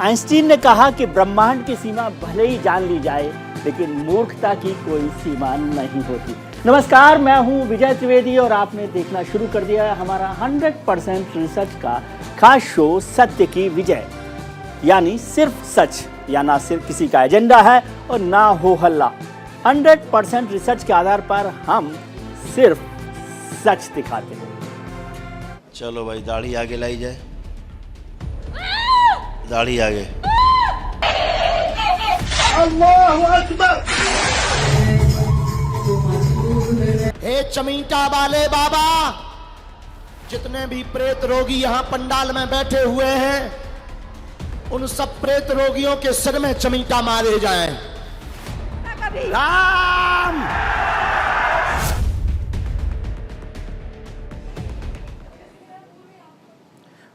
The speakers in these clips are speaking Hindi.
आइंस्टीन ने कहा कि ब्रह्मांड की सीमा भले ही जान ली जाए, लेकिन मूर्खता की कोई सीमा नहीं होती। नमस्कार, मैं हूं विजय त्रिवेदी और आपने देखना शुरू कर दिया है हमारा 100% रिसर्च का खास शो सत्य की विजय। यानी सिर्फ सच, या ना सिर्फ किसी का एजेंडा है और ना हो हल्ला। 100% रिसर्च के आधार पर हम सिर्फ सच दिखाते हैं। चलो भाई, दाढ़ी आगे लाई जाए, दाढ़ी आगे। अल्लाहु अकबर। हे चमीटा वाले बाबा, जितने भी प्रेत रोगी यहाँ पंडाल में बैठे हुए हैं, उन सब प्रेत रोगियों के सिर में चमीटा मारे जाएं। राम।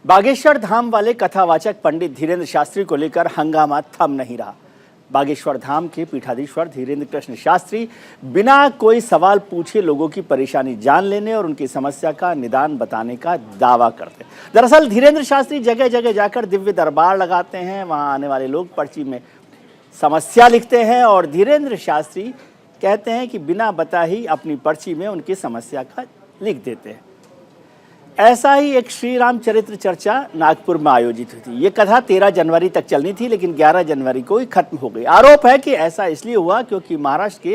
बागेश्वर धाम वाले कथावाचक पंडित धीरेन्द्र शास्त्री को लेकर हंगामा थम नहीं रहा। बागेश्वर धाम के पीठाधीश्वर धीरेन्द्र कृष्ण शास्त्री बिना कोई सवाल पूछे लोगों की परेशानी जान लेने और उनकी समस्या का निदान बताने का दावा करते। दरअसल धीरेन्द्र शास्त्री जगह जगह जाकर दिव्य दरबार लगाते हैं। वहां आने वाले लोग पर्ची में समस्या लिखते हैं और धीरेन्द्र शास्त्री कहते हैं कि बिना बताए ही अपनी पर्ची में उनकी समस्या का लिख देते हैं। ऐसा ही एक श्री राम चरित्र चर्चा नागपुर में आयोजित हुई थी। ये कथा 13 जनवरी तक चलनी थी, लेकिन 11 जनवरी को ही खत्म हो गई। आरोप है कि ऐसा इसलिए हुआ क्योंकि महाराष्ट्र के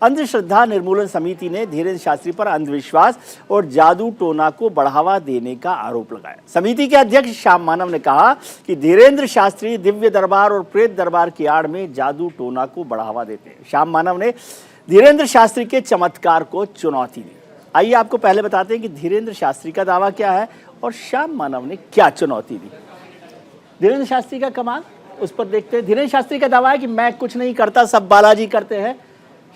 अंधश्रद्धा निर्मूलन समिति ने धीरेन्द्र शास्त्री पर अंधविश्वास और जादू टोना को बढ़ावा देने का आरोप लगाया। समिति के अध्यक्ष श्याम मानव ने कहा कि धीरेन्द्र शास्त्री दिव्य दरबार और प्रेत दरबार की आड़ में जादू टोना को बढ़ावा देते हैं। श्याम मानव ने धीरेन्द्र शास्त्री के चमत्कार को चुनौती दी। आइए आपको पहले बताते हैं कि धीरेन्द्र शास्त्री का दावा क्या है और श्याम मानव ने क्या चुनौती दी। धीरेन्द्र शास्त्री का कमाल, उस पर देखते हैं। धीरेन्द्र शास्त्री का दावा है कि मैं कुछ नहीं करता, सब बालाजी करते हैं।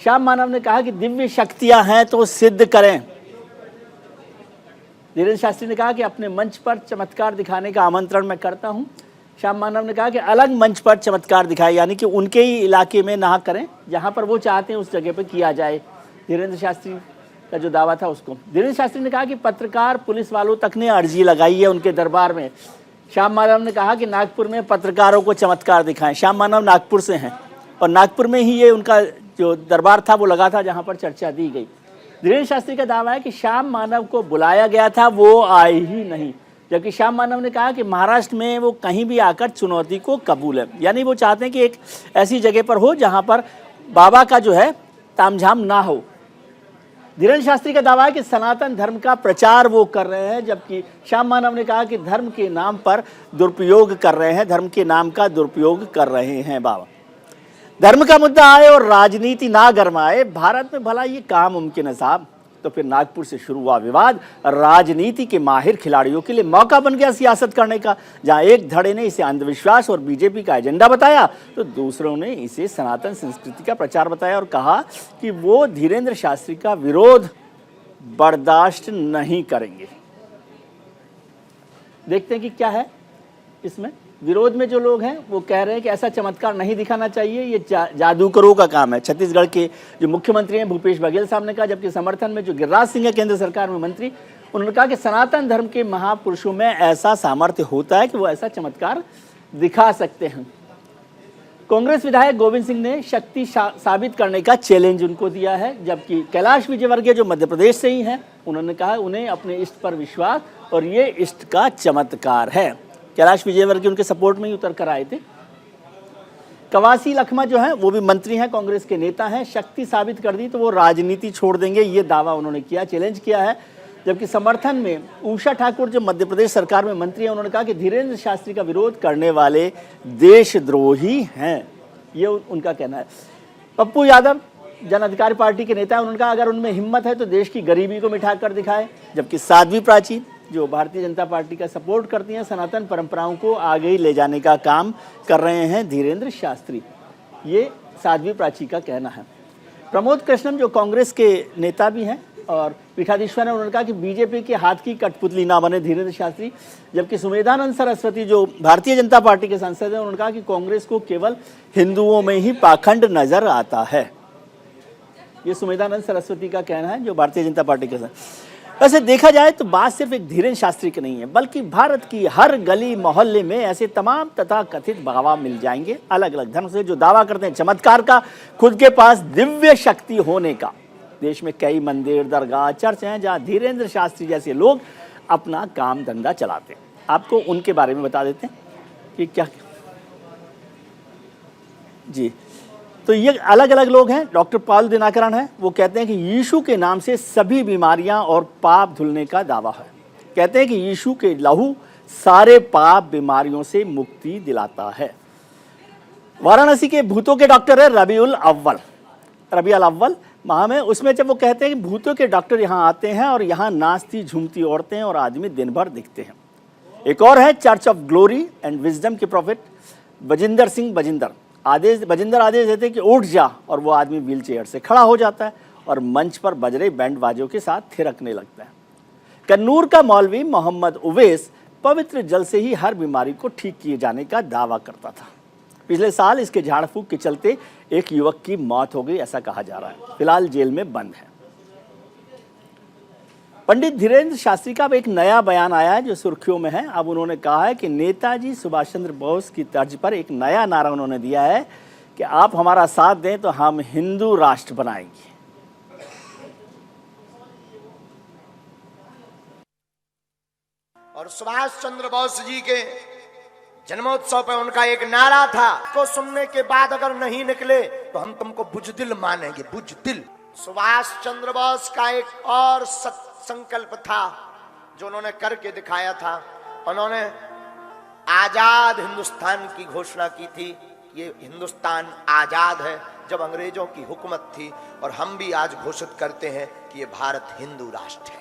श्याम मानव ने कहा कि दिव्य शक्तियां हैं तो सिद्ध करें। धीरेन्द्र शास्त्री ने कहा कि अपने मंच पर चमत्कार दिखाने का आमंत्रण मैं करता हूं। श्याम मानव ने कहा कि अलग मंच पर चमत्कार दिखाए, यानी कि उनके ही इलाके में ना करें, जहां पर वो चाहते हैं उस जगह पर किया जाए। धीरेन्द्र शास्त्री का जो दावा था उसको धीरेन्द्र शास्त्री ने कहा कि पत्रकार पुलिस वालों तक ने अर्जी लगाई है उनके दरबार में। श्याम मानव ने कहा कि नागपुर में पत्रकारों को चमत्कार दिखाएं। श्याम मानव नागपुर से हैं और नागपुर में ही ये उनका जो दरबार था वो लगा था, जहां पर चर्चा दी गई। धीरेन्द्र शास्त्री का दावा है कि श्याम मानव को बुलाया गया था, वो आए ही नहीं। जबकि श्याम मानव ने कहा कि महाराष्ट्र में वो कहीं भी आकर चुनौती को कबूल है, यानी वो चाहते हैं कि एक ऐसी जगह पर हो जहाँ पर बाबा का जो है तामझाम ना हो। धीरेन्द्र शास्त्री का दावा है कि सनातन धर्म का प्रचार वो कर रहे हैं, जबकि श्याम मानव ने कहा कि धर्म के नाम पर दुरुपयोग कर रहे हैं, धर्म के नाम का दुरुपयोग कर रहे हैं बाबा। धर्म का मुद्दा आए और राजनीति ना गरमाए, भारत में भला ये काम मुमकिन है साहब? तो फिर नागपुर से शुरू हुआ विवाद राजनीति के माहिर खिलाड़ियों के लिए मौका बन गया सियासत करने का। जहां एक धड़े ने इसे अंधविश्वास और बीजेपी का एजेंडा बताया, तो दूसरों ने इसे सनातन संस्कृति का प्रचार बताया और कहा कि वो धीरेन्द्र शास्त्री का विरोध बर्दाश्त नहीं करेंगे। देखते हैं कि क्या है इसमें। विरोध में जो लोग हैं वो कह रहे हैं कि ऐसा चमत्कार नहीं दिखाना चाहिए, ये जादूगरों का काम है। छत्तीसगढ़ के जो मुख्यमंत्री हैं भूपेश बघेल साहब ने कहा, जबकि समर्थन में जो गिरिराज सिंह है केंद्र सरकार में मंत्री, उन्होंने कहा कि सनातन धर्म के महापुरुषों में ऐसा सामर्थ्य होता है कि वो ऐसा चमत्कार दिखा सकते हैं। कांग्रेस विधायक गोविंद सिंह ने शक्ति साबित करने का चैलेंज उनको दिया है, जबकि कैलाश विजयवर्गीय जो मध्य प्रदेश से ही हैं, उन्होंने कहा उन्हें अपने इष्ट पर विश्वास और ये इष्ट का चमत्कार है। कैलाश विजयवर्गीय उनके सपोर्ट में ही उतर कर आए थे। कवासी लखमा जो है वो भी मंत्री हैं, कांग्रेस के नेता हैं। शक्ति साबित कर दी तो वो राजनीति छोड़ देंगे, ये दावा उन्होंने किया, चैलेंज किया है। जबकि समर्थन में उषा ठाकुर जो मध्य प्रदेश सरकार में मंत्री हैं, उन्होंने कहा कि धीरेन्द्र शास्त्री का विरोध करने वाले देशद्रोही हैं, ये उनका कहना है। पप्पू यादव जन अधिकार पार्टी के नेता हैं, उन्होंने कहा अगर उनमें हिम्मत है तो देश की गरीबी को मिटा कर दिखाए। जबकि साध्वी प्राची जो भारतीय जनता पार्टी का सपोर्ट करती हैं, सनातन परंपराओं को आगे ले जाने का काम कर रहे हैं धीरेन्द्र शास्त्री, ये साध्वी प्राची का कहना है। प्रमोद कृष्णम जो कांग्रेस के नेता भी हैं और पीठाधीश्वर हैं, उन्होंने कहा कि बीजेपी के हाथ की कठपुतली ना बने धीरेन्द्र शास्त्री। जबकि सुमेधानंद सरस्वती जो भारतीय जनता पार्टी के सांसद हैं, उन्होंने कहा कि कांग्रेस को केवल हिंदुओं में ही पाखंड नजर आता है। ये सुमेधानंद सरस्वती का कहना है, जो भारतीय जनता पार्टी के वैसे देखा जाए तो बात सिर्फ एक धीरेन्द्र शास्त्री की नहीं है, बल्कि भारत की हर गली मोहल्ले में ऐसे तमाम तथा कथित बाबा मिल जाएंगे, अलग अलग धर्म से, जो दावा करते हैं चमत्कार का, खुद के पास दिव्य शक्ति होने का। देश में कई मंदिर, दरगाह, चर्च हैं जहां धीरेन्द्र शास्त्री जैसे लोग अपना काम धंधा चलाते हैं। आपको उनके बारे में बता देते हैं कि क्या जी। तो ये अलग अलग लोग हैं। डॉक्टर पॉल दिनाकरन है, वो कहते हैं कि यीशु के नाम से सभी बीमारियां और पाप धुलने का दावा है। कहते हैं कि यीशु के लहू सारे पाप बीमारियों से मुक्ति दिलाता है। वाराणसी के भूतों के डॉक्टर है रबीउल अव्वल माह में, उसमें जब वो कहते हैं कि भूतों के डॉक्टर यहाँ आते हैं और यहाँ नाचती झूमती औरतें और आदमी दिन भर दिखते हैं। एक और है church of glory and wisdom के प्रॉफिट बजिंदर सिंह आदेश देते हैं कि उठ जा, और वो आदमी व्हील चेयर से खड़ा हो जाता है और मंच पर बज रहे बैंड बाजों के साथ थिरकने लगता है। कन्नूर का मौलवी मोहम्मद उवैस पवित्र जल से ही हर बीमारी को ठीक किए जाने का दावा करता था। पिछले साल इसके झाड़ फूक के चलते एक युवक की मौत हो गई, ऐसा कहा जा रहा है। फिलहाल जेल में बंद है। पंडित धीरेन्द्र शास्त्री का अब एक नया बयान आया है जो सुर्खियों में है। अब उन्होंने कहा है कि नेताजी सुभाष चंद्र बोस की तर्ज पर एक नया नारा उन्होंने दिया है कि आप हमारा साथ दें तो हम हिंदू राष्ट्र बनाएंगे। और सुभाष चंद्र बोस जी के जन्मोत्सव पर उनका एक नारा था, को सुनने के बाद अगर नहीं निकले तो हम तुमको बुजदिल मानेंगे, बुजदिल। सुभाष चंद्र बोस का एक और संकल्प था जो उन्होंने करके दिखाया था। उन्होंने आजाद हिंदुस्तान की घोषणा की थी। ये हिंदुस्तान आजाद है जब अंग्रेजों की हुकूमत थी, और हम भी आज घोषित करते हैं कि ये भारत हिंदू राष्ट्र है।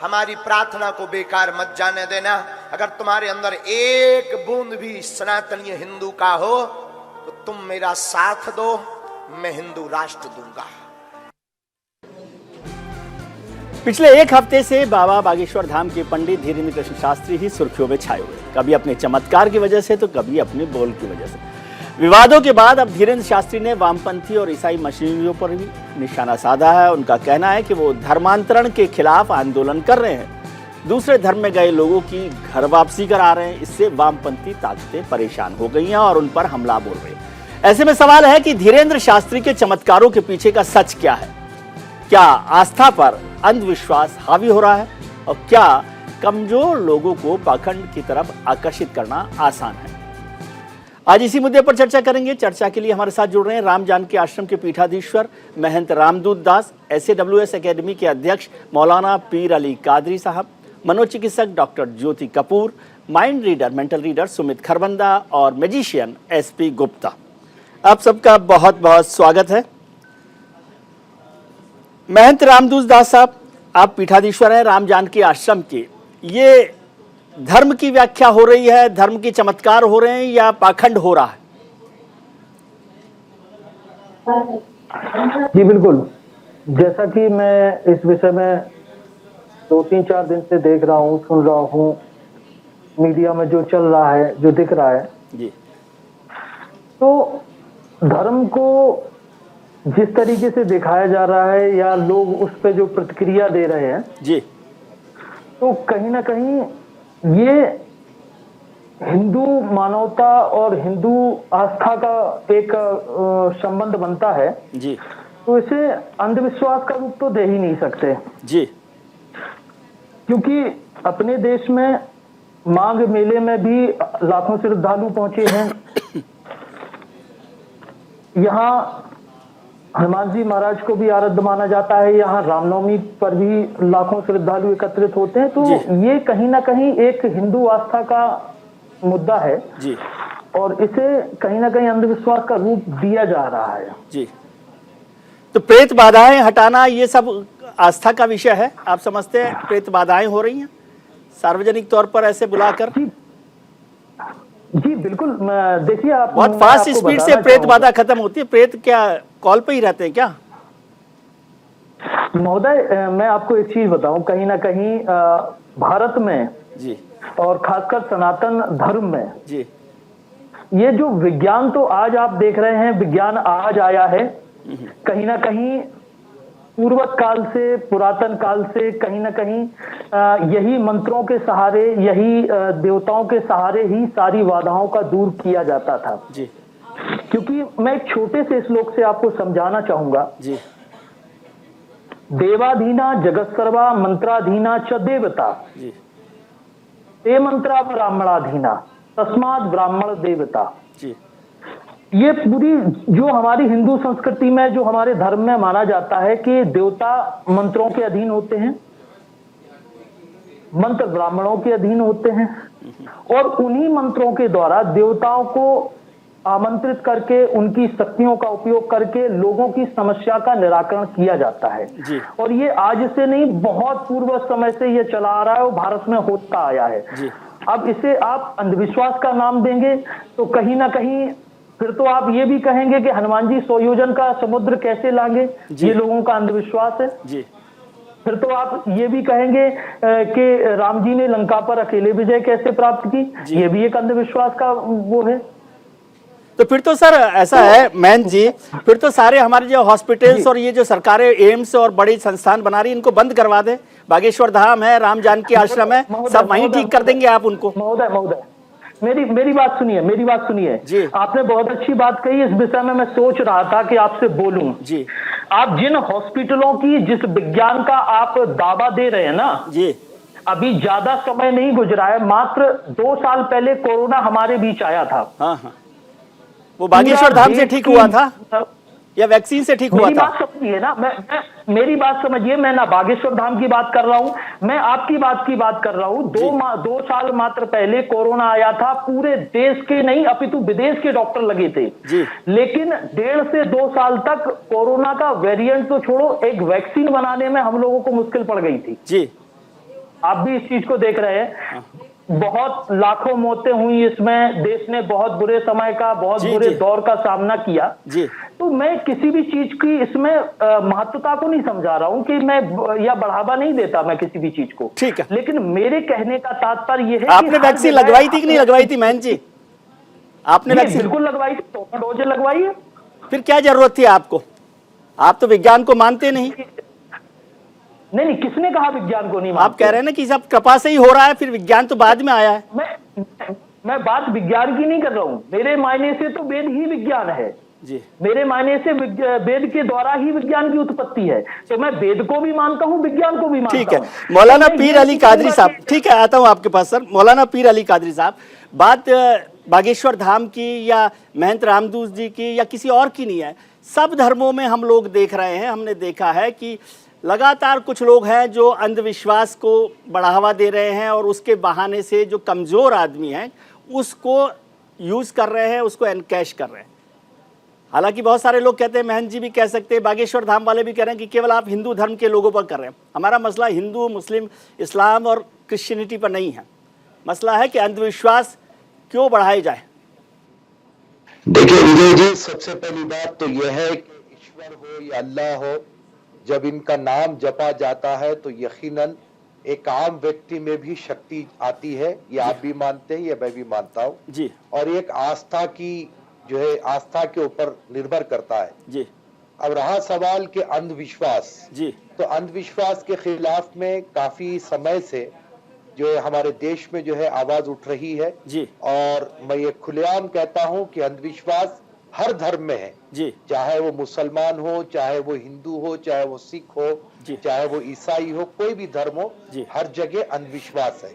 हमारी प्रार्थना को बेकार मत जाने देना। अगर तुम्हारे अंदर एक बूंद भी सनातनीय हिंदू का हो तो तुम मेरा साथ दो, मैं हिंदू राष्ट्र दूंगा। पिछले एक हफ्ते से बाबा बागेश्वर धाम के पंडित धीरेन्द्र कृष्ण शास्त्री ही सुर्खियों में छाए हुए, कभी अपने चमत्कार की वजह से तो कभी अपने बोल की वजह से। विवादों के बाद अब धीरेन्द्र शास्त्री ने वामपंथी और ईसाई मिशनरियों पर भी निशाना साधा है। उनका कहना है कि वो धर्मांतरण के खिलाफ आंदोलन कर रहे हैं, दूसरे धर्म में गए लोगों की घर वापसी करा रहे हैं। इससे वामपंथी ताकतें परेशान हो गई हैं और उन पर हमला बोल रहे हैं। ऐसे में सवाल है कि धीरेन्द्र शास्त्री के चमत्कारों के पीछे का सच क्या है? क्या आस्था पर अंधविश्वास हावी हो रहा है, और क्या कमजोर लोगों को पाखंड की तरफ आकर्षित करना आसान है? आज इसी मुद्दे पर चर्चा करेंगे। चर्चा के लिए हमारे साथ जुड़ रहे हैं राम जानकी आश्रम के पीठाधीश्वर महंत रामदूत दास, SAWS एकेडमी के अध्यक्ष मौलाना पीर अली कादरी साहब, मनोचिकित्सक doctor Jyoti Kapoor, mind reader mental reader Sumit Kharbanda और मैजिशियन SP गुप्ता। आप सबका बहुत बहुत स्वागत है। महंत रामदूत दास साहब, आप पीठाधीश्वर हैं राम जानकी आश्रम के। ये धर्म की व्याख्या हो रही है, धर्म के चमत्कार हो रहे हैं, या पाखंड हो रहा है? जी बिल्कुल, जैसा कि मैं इस विषय में 2-3-4 दिन से देख रहा हूँ, सुन रहा हूँ, मीडिया में जो चल रहा है, जो दिख रहा है जी, तो धर्म को जिस तरीके से दिखाया जा रहा है या लोग उस पर जो प्रतिक्रिया दे रहे हैं जी, तो कहीं ना कहीं ये हिंदू मानवता और हिंदू आस्था का एक संबंध बनता है जी, तो इसे अंधविश्वास का रूप तो दे ही नहीं सकते जी, क्योंकि अपने देश में माघ मेले में भी लाखों श्रद्धालु पहुंचे हैं। यहाँ हनुमान जी महाराज को भी आराध्य माना जाता है, यहाँ रामनवमी पर भी लाखों श्रद्धालु एकत्रित होते हैं। तो ये कहीं ना कहीं एक हिंदू आस्था का मुद्दा है जी, और इसे कहीं ना कहीं अंधविश्वास का रूप दिया जा रहा है जी। तो प्रेत बाधाएं हटाना ये सब आस्था का विषय है, आप समझते हैं? प्रेत बाधाएं हो रही हैं सार्वजनिक तौर पर ऐसे बुलाकर। जी बिल्कुल, देखिए आप बहुत फास्ट स्पीड से प्रेत बाधा खत्म होती है। प्रेत क्या कॉल पे ही रहते हैं क्या? महोदय, मैं आपको एक चीज बताऊं, कहीं ना कहीं भारत में जी, और खासकर सनातन धर्म में जी, ये जो विज्ञान, तो आज आप देख रहे हैं विज्ञान आज आया है, कहीं ना कहीं पूर्वत काल से, पुरातन काल से कहीं ना कहीं यही मंत्रों के सहारे, यही देवताओं के सहारे ही सारी बाधाओं का दूर किया जाता था जी। क्योंकि मैं एक छोटे से श्लोक से आपको समझाना चाहूंगा जी। देवाधीना जगत सर्वा मंत्राधीना च देवता जी। ते मंत्रा ब्राह्मणाधीना तस्माद ब्राह्मण देवता। जी। ये पूरी जो हमारी हिंदू संस्कृति में, जो हमारे धर्म में माना जाता है कि देवता मंत्रों के अधीन होते हैं, मंत्र ब्राह्मणों के अधीन होते हैं, और उन्हीं मंत्रों के द्वारा देवताओं को आमंत्रित करके उनकी शक्तियों का उपयोग करके लोगों की समस्या का निराकरण किया जाता है। जी। और ये आज से नहीं, बहुत पूर्व समय से ये चला आ रहा है और भारत में होता आया है। जी। अब इसे आप अंधविश्वास का नाम देंगे तो कहीं ना कहीं फिर तो आप ये भी कहेंगे कि हनुमान जी 100 योजन का समुद्र कैसे लांगे, ये लोगों का अंधविश्वास है। जी। फिर तो आप ये भी कहेंगे कि राम जी ने लंका पर अकेले विजय कैसे प्राप्त की, ये भी एक अंधविश्वास का वो है। तो फिर तो सर ऐसा है महंत जी, फिर तो सारे हमारे जो हॉस्पिटल्स और ये जो सरकारें एम्स और बड़ी संस्थान बना रही है, इनको बंद करवा दे। बागेश्वर धाम है, राम जानकी आश्रम है, सब वहीं ठीक कर देंगे आप उनको। महोदय मेरी बात सुनिए, मेरी बात सुनिए जी। आपने बहुत अच्छी बात कही, इस विषय में मैं सोच रहा था कि आपसे बोलूं जी। आप जिन हॉस्पिटलों की, जिस विज्ञान का आप दावा दे रहे हैं ना जी। अभी ज्यादा समय नहीं गुजरा है, मात्र 2 साल पहले कोरोना हमारे बीच आया था। हाँ हाँ, वो बागेश्वर धाम से ठीक हुआ था या वैक्सीन से ठीक हुआ मेरी था? बात समझिए ना, मेरी बात समझिए, मैं ना बागेश्वर धाम की बात कर रहा हूं, मैं आपकी बात की बात कर रहा हूं। 2 साल मात्र पहले कोरोना आया था, पूरे देश के नहीं अपितु विदेश के डॉक्टर लगे थे जी। लेकिन 1.5 से 2 साल तक कोरोना का वेरिएंट तो छोड़ो, एक वैक्सीन बनाने में हम लोगों को मुश्किल पड़ गई थी जी। आप भी इस चीज को देख रहे हैं, बहुत लाखों मौतें हुई इसमें, देश ने बहुत बुरे समय का, बहुत बुरे दौर का सामना किया जी। तो मैं किसी भी चीज की इसमें महत्वता को नहीं समझा रहा हूं कि मैं या बढ़ावा नहीं देता मैं किसी भी चीज को, ठीक है। लेकिन मेरे कहने का तात्पर्य यह है आपने वैक्सीन लगवाई थी कि नहीं लगवाई थी महंत जी? आपने वैक्सीन बिल्कुल लगवाई थी, 2 डोज लगवाई है। फिर क्या जरूरत थी आपको? आप तो विज्ञान को मानते नहीं। नहीं, किसने कहा विज्ञान को नहीं मानते? आप कह रहे हैं ना कि सब कृपा से ही हो रहा है, फिर विज्ञान तो बाद में आया है। मैं बात विज्ञान की नहीं कर रहा हूं, मेरे मायने से तो वेद ही विज्ञान है जी। मेरे मायने से वेद के द्वारा ही विज्ञान की उत्पत्ति है, तो मैं वेद को भी मानता हूं, विज्ञान को भी मानता हूं। ठीक है मौलाना पीर अली कादरी साहब, ठीक है आता हूं आपके पास सर। मौलाना पीर अली कादरी साहब, बात बागेश्वर धाम की या महंत रामदूस जी की या किसी और की नहीं है, सब धर्मों में हम लोग देख रहे हैं, हमने देखा है कि लगातार कुछ लोग हैं जो अंधविश्वास को बढ़ावा दे रहे हैं और उसके बहाने से जो कमज़ोर आदमी हैं उसको यूज़ कर रहे हैं, उसको एनकैश कर रहे हैं। हालांकि बहुत सारे लोग कहते हैं, महंत जी भी कह सकते हैं, बागेश्वर धाम वाले भी कह रहे हैं कि केवल आप हिंदू धर्म के लोगों पर कर रहे हैं। हमारा मसला हिंदू, मुस्लिम, इस्लाम और क्रिश्चियनिटी पर नहीं है, मसला है कि अंधविश्वास क्यों बढ़ाए जाए। देखिए विजय जी, सबसे पहली बात तो यह है कि ईश्वर हो या अल्लाह हो, जब इनका नाम जपा जाता है तो यकीनन एक आम व्यक्ति में भी शक्ति आती है, ये आप भी मानते हैं, ये मैं भी मानता हूँ जी। और एक आस्था की जो है, आस्था के ऊपर निर्भर करता है जी। अब रहा सवाल के अंधविश्वास जी, तो अंधविश्वास के खिलाफ में काफी समय से जो है हमारे देश में जो है आवाज उठ रही है जी। और मैं ये खुलेआम कहता हूँ कि अंधविश्वास हर धर्म में है जी। चाहे वो मुसलमान हो, चाहे वो हिंदू हो, चाहे वो सिख हो, चाहे वो ईसाई हो, कोई भी धर्म हो, हर जगह अंधविश्वास है।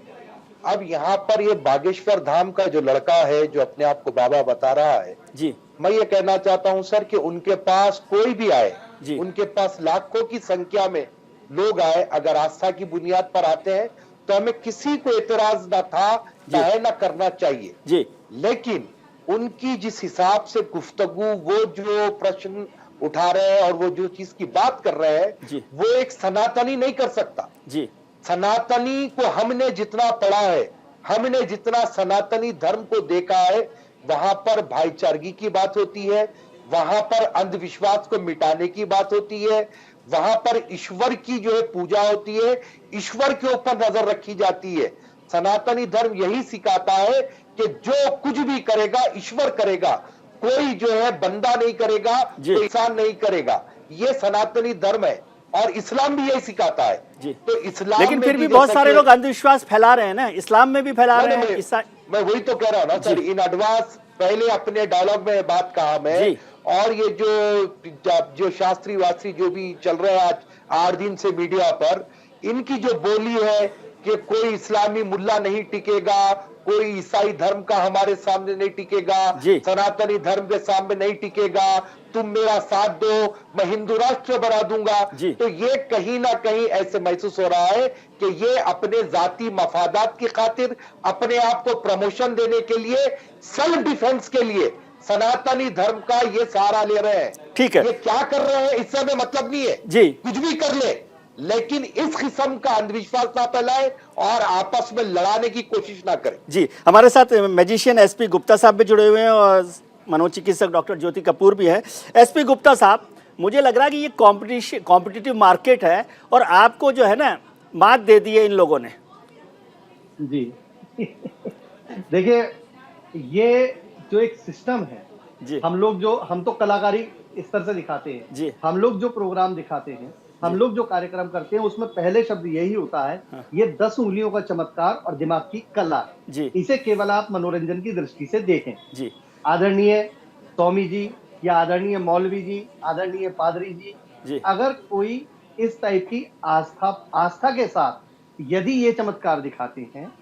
अब यहाँ पर ये बागेश्वर धाम का जो लड़का है जो अपने आप को बाबा बता रहा है जी, मैं ये कहना चाहता हूँ सर कि उनके पास कोई भी आए, उनके पास लाखों की संख्या में लोग आए, अगर आस्था की बुनियाद पर आते हैं तो हमें किसी को एतराज ना था, चाहे ना करना चाहिए जी। लेकिन उनकी जिस हिसाब से गुफ्तगू, वो जो प्रश्न उठा रहे हैं और वो जो चीज की बात कर रहे हैं वो एक सनातनी नहीं कर सकता जी। सनातनी को हमने जितना पढ़ा है, हमने जितना सनातनी धर्म को देखा है, वहां पर भाईचारगी की बात होती है, वहां पर अंधविश्वास को मिटाने की बात होती है, वहां पर ईश्वर की जो है पूजा होती है, ईश्वर के ऊपर नजर रखी जाती है। सनातनी धर्म यही सिखाता है कि जो कुछ भी करेगा ईश्वर करेगा, कोई जो है बंदा नहीं करेगा, कोई इंसान नहीं करेगा। ये सनातनी धर्म है और इस्लाम भी यही सिखाता है। जी। तो इस्लाम लेकिन में फिर भी जैसा बहुत सारे कि- लोग अंधविश्वास फैला रहे हैं ना, इस्लाम में भी फैला रहे हैं। मैं वही तो कह रहा हूं ना सर, इन एडवांस पहले अपने डायलॉग में बात कहा मैं। जी। और ये जो शास्त्री वास्त्री जो भी चल रहे हैं आज 8 दिन से मीडिया पर, इनकी जो बोली है कि कोई इस्लामी मुल्ला नहीं टिकेगा, कोई ईसाई धर्म का हमारे सामने नहीं टिकेगा, जी। सनातनी धर्म के सामने नहीं टिकेगा, तुम मेरा साथ दो, मैं हिंदू राष्ट्र बना दूंगा। जी। तो ये कहीं ना कहीं ऐसे महसूस हो रहा है कि ये अपने जाती मफादात की खातिर, अपने आप को प्रमोशन देने के लिए, सेल्फ डिफेंस के लिए सनातनी धर्म का ये सहारा ले रहे हैं। ठीक है। ये क्या कर रहे हैं इससे हमें मतलब नहीं है, जी। कुछ भी कर ले, लेकिन इस किस्म का अंधविश्वास ना फैलाए और आपस में लड़ाने की कोशिश ना करें। जी, हमारे साथ मैजिशियन एसपी गुप्ता साहब भी जुड़े हुए हैं और मनोचिकित्सक डॉक्टर ज्योति कपूर भी है। एसपी गुप्ता साहब, मुझे लग रहा है कि ये कॉम्पिटिटिव मार्केट है और आपको जो है ना मात दे दी है इन लोगों ने। जी देखिए, ये जो एक सिस्टम है, जी। हम तो कलाकारी स्तर से दिखाते हैं जी। हम लोग जो प्रोग्राम दिखाते हैं, हम लोग जो कार्यक्रम करते हैं, उसमें पहले शब्द यही होता है, ये 10 उंगलियों का चमत्कार और दिमाग की कला है। जी। इसे केवल आप मनोरंजन की दृष्टि से देखें। जी। आदरणीय स्वामी जी या आदरणीय मौलवी जी, आदरणीय पादरी जी। जी, अगर कोई इस टाइप की आस्था के साथ यदि ये चमत्कार दिखाते हैं,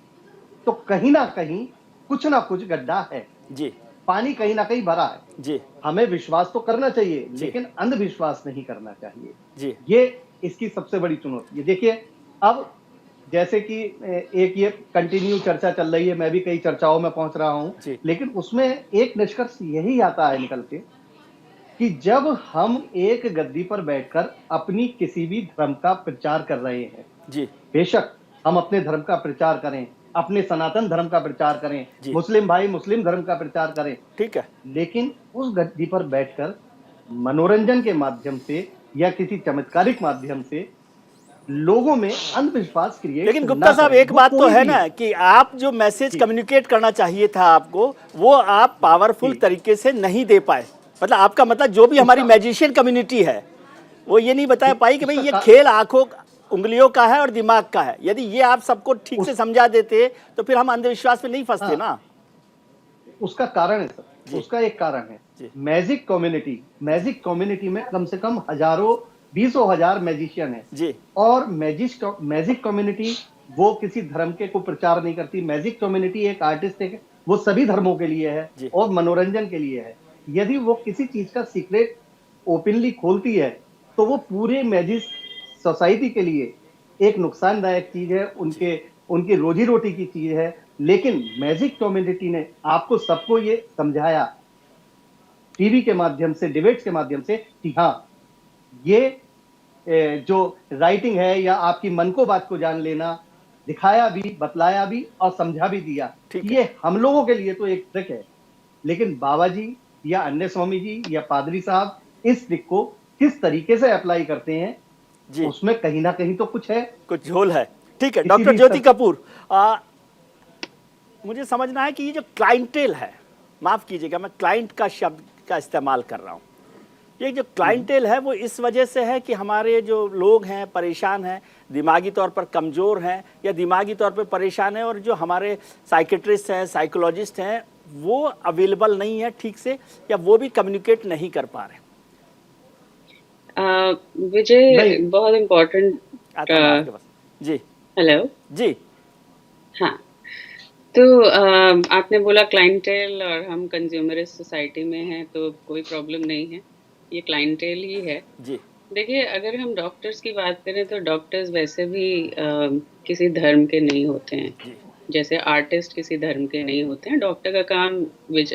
तो कहीं ना कहीं कुछ ना कुछ गड्ढा है। जी। पानी कहीं ना कहीं भरा है। जी। हमें विश्वास तो करना चाहिए, जी। लेकिन अंधविश्वास नहीं करना चाहिए। जी। ये इसकी सबसे बड़ी चुनौती है। देखिए, अब जैसे कि एक ये कंटिन्यू चर्चा चल रही है, मैं भी कई चर्चाओं में पहुंच रहा जी। हूं, लेकिन उसमें एक निष्कर्ष यही आता है निकल के कि जब हम एक गद्दी पर बैठकर अपनी किसी भी धर्म का प्रचार कर रहे हैं, जी। बेशक हम अपने धर्म का प्रचार करें, अपने सनातन धर्म का प्रचार करें, जी। मुस्लिम भाई मुस्लिम धर्म का प्रचार करें, ठीक है। लेकिन उस गद्दी पर बैठकर मनोरंजन के माध्यम से या किसी चमत्कारिक माध्यम से लोगों में अंधविश्वास क्रिएट, लेकिन गुप्ता साहब, एक बात तो है ना कि आप जो मैसेज कम्युनिकेट करना चाहिए था आपको, वो आप पावरफुल तरीके से नहीं दे पाए। मतलब आपका मतलब जो भी हमारी मैजिशियन कम्युनिटी है वो ये नहीं बता पाई कि भाई ये खेल आंखों उंगलियों का है और दिमाग का है। यदि ये आप सबको ठीक से समझा देते तो फिर हम अंधविश्वास में नहीं फंसते ना। उसका कारण है सर, उसका एक कारण है मैजिक कम्युनिटी में कम से कम हजारों 20,000 मैजिशियन है जी। और मैजिक कम्युनिटी वो किसी धर्म के को प्रचार नहीं करती। मैजिक कम्युनिटी एक आर्टिस्ट है, वो सभी धर्मों के लिए है और मनोरंजन के लिए है। यदि वो किसी चीज का सीक्रेट ओपनली खोलती है तो वो पूरे मैजिक सोसाइटी के लिए एक नुकसानदायक चीज है, उनकी रोजी रोटी की चीज है। लेकिन मैजिक कम्युनिटी ने आपको सबको ये समझाया टीवी के माध्यम से, डिबेट्स के माध्यम से कि हाँ, ये जो राइटिंग है या आपकी मन को बात को जान लेना, दिखाया भी, बतलाया भी और समझा भी दिया। ये हम लोगों के लिए तो एक ट्रिक है, लेकिन बाबा जी या अन्य स्वामी जी या पादरी साहब इस ट्रिक को किस तरीके से अप्लाई करते हैं जी, उसमें कहीं ना कहीं तो कुछ है, कुछ झोल है। ठीक है डॉक्टर ज्योति कपूर, मुझे समझना है कि ये जो क्लाइंटेल है, माफ कीजिएगा मैं क्लाइंट का शब्द का इस्तेमाल कर रहा हूँ, ये जो क्लाइंटेल है वो इस वजह से है कि हमारे जो लोग हैं परेशान हैं, दिमागी तौर पर कमज़ोर हैं या दिमागी तौर पर परेशान हैं, और जो हमारे साइकेट्रिस्ट हैं, साइकोलॉजिस्ट हैं, वो अवेलेबल नहीं है ठीक से, या वो भी कम्युनिकेट नहीं कर पा रहे। विजय, बहुत इम्पोर्टेंट जी। हेलो जी। हाँ, तो आपने बोला क्लाइंटेल और हम कंज्यूमरिस्ट सोसाइटी में हैं तो कोई प्रॉब्लम नहीं है, ये क्लाइंटेल ही है जी। देखिए, अगर हम डॉक्टर्स की बात करें तो डॉक्टर्स वैसे भी किसी धर्म के नहीं होते हैं जी। जैसे आर्टिस्ट किसी धर्म के नहीं होते हैं। डॉक्टर का काम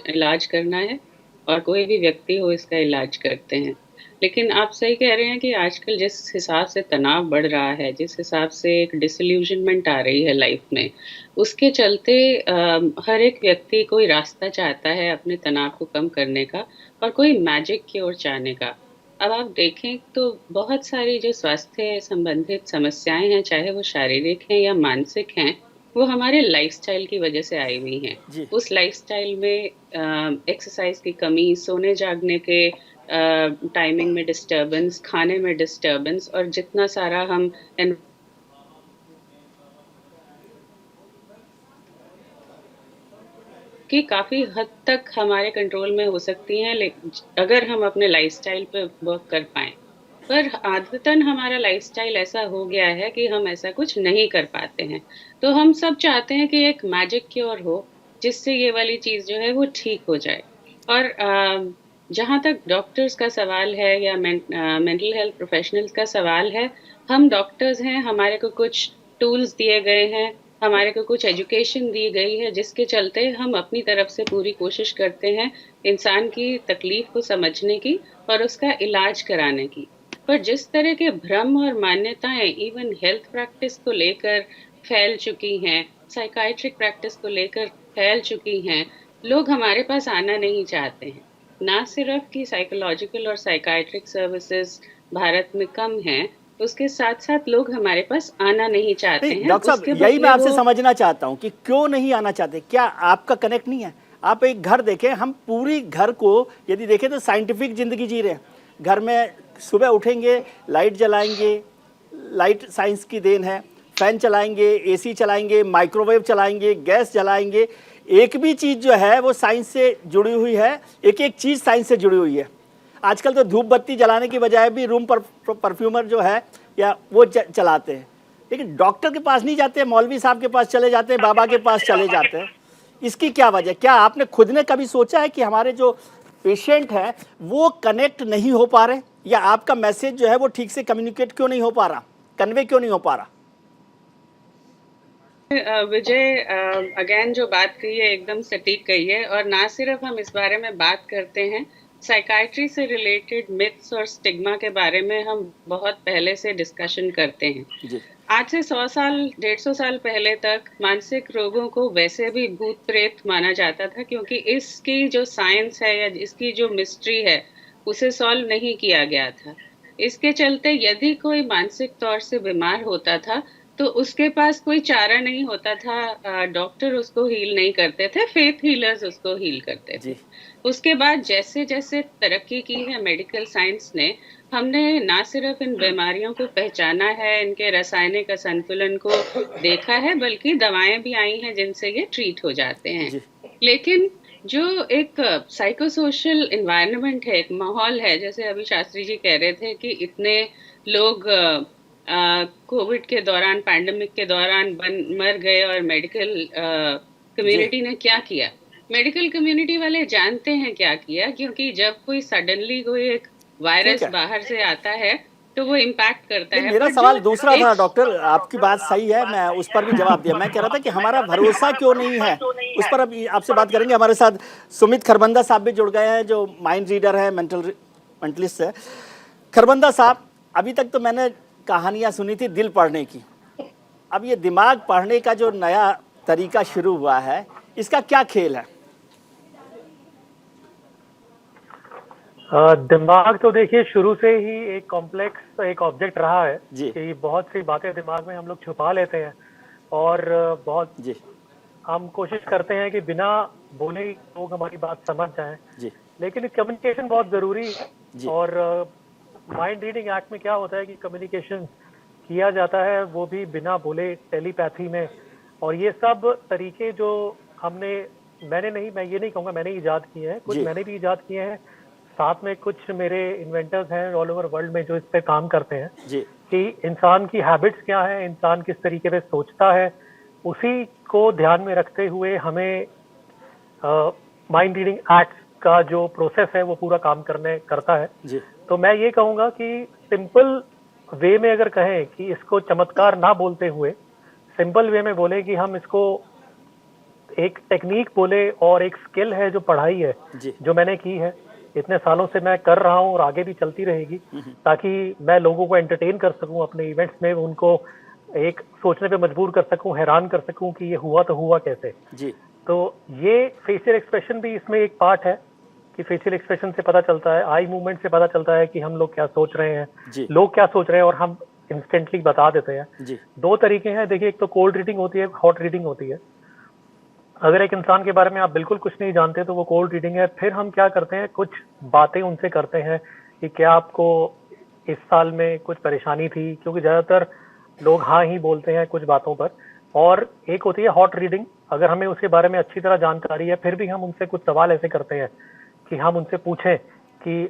इलाज करना है और कोई भी व्यक्ति हो इसका इलाज करते हैं। लेकिन आप सही कह रहे हैं कि आजकल जिस हिसाब से तनाव बढ़ रहा है, जिस हिसाब से एक डिसल्यूजनमेंट आ रही है लाइफ में, उसके चलते हर एक व्यक्ति कोई रास्ता चाहता है अपने तनाव को कम करने का और कोई मैजिक की ओर जाने का। अब आप देखें तो बहुत सारी जो स्वास्थ्य संबंधित समस्याएं हैं, चाहे वो शारीरिक हैं या मानसिक हैं, वो हमारे लाइफस्टाइल की वजह से आई हुई हैं। उस लाइफस्टाइल में एक्सरसाइज की कमी, सोने जागने के टाइमिंग में डिस्टर्बेंस, खाने में डिस्टर्बेंस, और जितना सारा हम कि काफ़ी हद तक हमारे कंट्रोल में हो सकती हैं, अगर हम अपने लाइफस्टाइल पे वर्क कर पाएँ। पर आदतन हमारा लाइफस्टाइल ऐसा हो गया है कि हम ऐसा कुछ नहीं कर पाते हैं। तो हम सब चाहते हैं कि एक मैजिक क्योर हो, जिससे ये वाली चीज़ जो है वो ठीक हो जाए। और जहाँ तक डॉक्टर्स का सवाल है या मेंटल हेल्थ प्रोफेशनल्स का सवाल है, हम डॉक्टर्स हैं, हमारे को कुछ टूल्स दिए गए हैं, हमारे को कुछ एजुकेशन दी गई है, जिसके चलते हम अपनी तरफ से पूरी कोशिश करते हैं इंसान की तकलीफ को समझने की और उसका इलाज कराने की। पर जिस तरह के भ्रम और मान्यताएं इवन हेल्थ प्रैक्टिस को लेकर फैल चुकी हैं, साइकाइट्रिक प्रैक्टिस को लेकर फैल चुकी हैं, लोग हमारे पास आना नहीं चाहते हैं। ना सिर्फ कि साइकोलॉजिकल और साइकाइट्रिक सर्विसेज भारत में कम हैं, उसके साथ साथ लोग हमारे पास आना नहीं चाहते हैं। डॉक्टर साहब, यही मैं आपसे समझना चाहता हूँ कि क्यों नहीं आना चाहते। क्या आपका कनेक्ट नहीं है? आप एक घर देखें, हम पूरी घर को यदि देखें तो साइंटिफिक जिंदगी जी रहे हैं। घर में सुबह उठेंगे, लाइट जलाएंगे, लाइट साइंस की देन है, फैन चलाएंगे, एसी चलाएंगे, माइक्रोवेव चलाएंगे, गैस जलाएंगे। एक भी चीज़ जो है वो साइंस से जुड़ी हुई है, एक एक चीज़ साइंस से जुड़ी हुई है। आजकल तो धूप बत्ती जलाने की बजाय भी रूम पर परफ्यूमर जो है या वो चलाते हैं, लेकिन डॉक्टर के पास नहीं जाते, मौलवी साहब के पास चले जाते हैं, बाबा के पास चले जाते हैं। इसकी क्या वजह? क्या आपने खुद ने कभी सोचा है कि हमारे जो पेशेंट है वो कनेक्ट नहीं हो पा रहे, या आपका मैसेज जो है वो ठीक से कम्युनिकेट क्यों नहीं हो पा रहा, कन्वे क्यों नहीं हो पा रहा? विजय, अगेन जो बात कही है एकदम सटीक कही है। और ना सिर्फ हम इस बारे में बात करते हैं, साइकाइट्री से रिलेटेड मिथ्स और स्टिग्मा के बारे में हम बहुत पहले से डिस्कशन करते हैं। आज से 100 साल 150 साल पहले तक मानसिक रोगों को वैसे भी भूत प्रेत माना जाता था, क्योंकि इसकी जो साइंस है या इसकी जो मिस्ट्री है उसे सॉल्व नहीं किया गया था। इसके चलते यदि कोई मानसिक तौर से बीमार होता था तो उसके पास कोई चारा नहीं होता था, डॉक्टर उसको हील नहीं करते थे, फेथ हीलर्स उसको हील करते थे। उसके बाद जैसे जैसे तरक्की की है मेडिकल साइंस ने, हमने ना सिर्फ इन बीमारियों को पहचाना है, इनके रासायनिक असंतुलन को देखा है, बल्कि दवाएं भी आई हैं जिनसे ये ट्रीट हो जाते हैं। लेकिन जो एक साइकोसोशल एनवायरनमेंट है, एक माहौल है, जैसे अभी शास्त्री जी कह रहे थे कि इतने लोग कोविड के दौरान, पैंडेमिक के दौरान मर गए, और मेडिकल कम्युनिटी ने क्या किया? मेडिकल कम्युनिटी वाले जानते हैं क्या किया, क्योंकि जब कोई सडनली कोई एक वायरस बाहर से आता है तो वो इम्पैक्ट करता है। मेरा सवाल दूसरा था डॉक्टर, आपकी बात सही है, मैं उस पर भी जवाब दिया। मैं कह रहा था कि हमारा भरोसा क्यों नहीं है, उस पर अब आपसे बात करेंगे। हमारे साथ सुमित खरबंदा साहब भी जुड़ गए हैं, जो माइंड रीडर है, मेंटलिस्ट है। खरबंदा साहब, अभी तक तो मैंने कहानियां सुनी थी दिल पढ़ने की, अब ये दिमाग पढ़ने का जो नया तरीका शुरू हुआ है, इसका क्या खेल है? दिमाग तो देखिए शुरू से ही एक कॉम्प्लेक्स एक ऑब्जेक्ट रहा है कि बहुत सी बातें दिमाग में हम लोग छुपा लेते हैं, और बहुत हम कोशिश करते हैं कि बिना बोले ही लोग हमारी बात समझ जाएं। लेकिन कम्युनिकेशन बहुत जरूरी है, और माइंड रीडिंग एक्ट में क्या होता है कि कम्युनिकेशन किया जाता है, वो भी बिना बोले, टेलीपैथी में। और ये सब तरीके जो मैं ये नहीं कहूँगा मैंने ईजाद किए हैं, कुछ मैंने भी ईजाद किए हैं, साथ में कुछ मेरे इन्वेंटर्स हैं ऑल ओवर वर्ल्ड में जो इस पे काम करते हैं कि इंसान की हैबिट्स क्या है, इंसान किस तरीके से सोचता है, उसी को ध्यान में रखते हुए हमें माइंड रीडिंग एक्ट का जो प्रोसेस है वो पूरा काम करता है। तो मैं ये कहूँगा कि सिंपल वे में अगर कहें कि इसको चमत्कार ना बोलते हुए सिंपल वे में बोले कि हम इसको एक टेक्निक बोले, और एक स्किल है जो पढ़ाई है जो मैंने की है, इतने सालों से मैं कर रहा हूँ और आगे भी चलती रहेगी, ताकि मैं लोगों को एंटरटेन कर सकूं अपने इवेंट्स में, उनको एक सोचने पे मजबूर कर सकूं, हैरान कर सकूं कि ये हुआ तो हुआ कैसे। तो ये फेशियल एक्सप्रेशन भी इसमें एक पार्ट है कि फेशियल एक्सप्रेशन से पता चलता है, आई मूवमेंट से पता चलता है कि हम लोग क्या सोच रहे हैं, लोग क्या सोच रहे हैं, और हम इंस्टेंटली बता देते हैं। दो तरीके हैं, देखिए, एक तो कोल्ड रीडिंग होती है, हॉट रीडिंग होती है। अगर एक इंसान के बारे में आप बिल्कुल कुछ नहीं जानते तो वो कोल्ड रीडिंग है। फिर हम क्या करते हैं, कुछ बातें उनसे करते हैं कि क्या आपको इस साल में कुछ परेशानी थी, क्योंकि ज़्यादातर लोग हाँ ही बोलते हैं कुछ बातों पर। और एक होती है हॉट रीडिंग, अगर हमें उसके बारे में अच्छी तरह जानकारी है फिर भी हम उनसे कुछ सवाल ऐसे करते हैं कि हम उनसे पूछें कि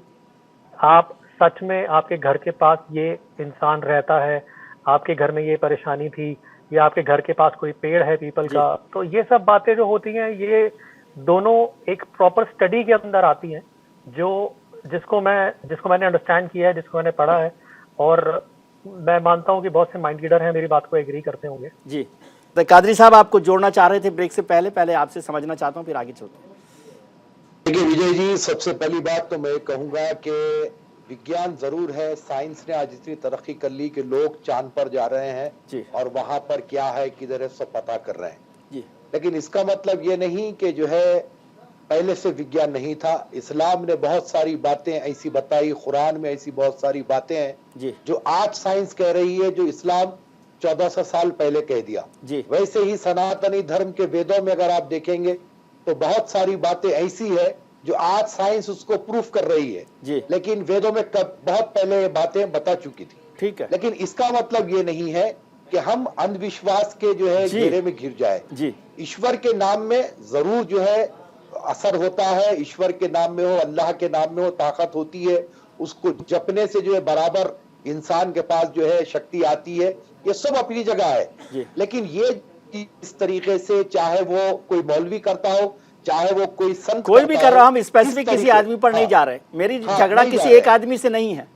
आप सच में आपके घर के पास ये इंसान रहता है, आपके घर में ये परेशानी थी, या आपके घर के पास कोई पेड़ है पीपल का। तो ये सब बातें जो होती हैं ये दोनों एक प्रॉपर स्टडी के अंदर आती हैं, जिसको मैंने अंडरस्टैंड किया है, जिसको मैंने पढ़ा है, और मैं मानता हूँ कि बहुत से माइंड रीडर हैं मेरी बात को एग्री करते होंगे। जी तो कादरी साहब आपको जोड़ना चाह रहे थे ब्रेक से पहले आपसे समझना चाहता हूँ, फिर आगे चलते हैं। देखिए विजय जी, सबसे पहली बात तो मैं कहूंगा कि विज्ञान जरूर है, साइंस ने आज इतनी तरक्की कर ली कि लोग चांद पर जा रहे हैं और वहां पर क्या है किधर है सब पता कर रहे हैं जी। लेकिन इसका मतलब ये नहीं कि जो है पहले से विज्ञान नहीं था। इस्लाम ने बहुत सारी बातें ऐसी बताई, कुरान में ऐसी बहुत सारी बातें हैं जो आज साइंस कह रही है, जो इस्लाम 1400 साल पहले कह दिया। वैसे ही सनातनी धर्म के वेदों में अगर आप देखेंगे तो बहुत सारी बातें ऐसी है जो आज साइंस उसको प्रूफ कर रही है, लेकिन वेदों में बहुत पहले ये बातें बता चुकी थी। ठीक है, लेकिन इसका मतलब ये नहीं है कि हम अंधविश्वास के जो है घेरे में घिर जाए। ईश्वर के नाम में जरूर जो है असर होता है, ईश्वर के नाम में हो, अल्लाह के नाम में हो ताकत होती है, उसको जपने से जो है बराबर इंसान के पास जो है शक्ति आती है। ये सब अपनी जगह है, लेकिन ये इस तरीके से चाहे वो कोई मौलवी करता हो, चाहे वो कोई संत कोई भी कर रहा, हम स्पेसिफिक किसी आदमी पर नहीं जा रहे। मेरी झगड़ा किसी एक आदमी से नहीं है।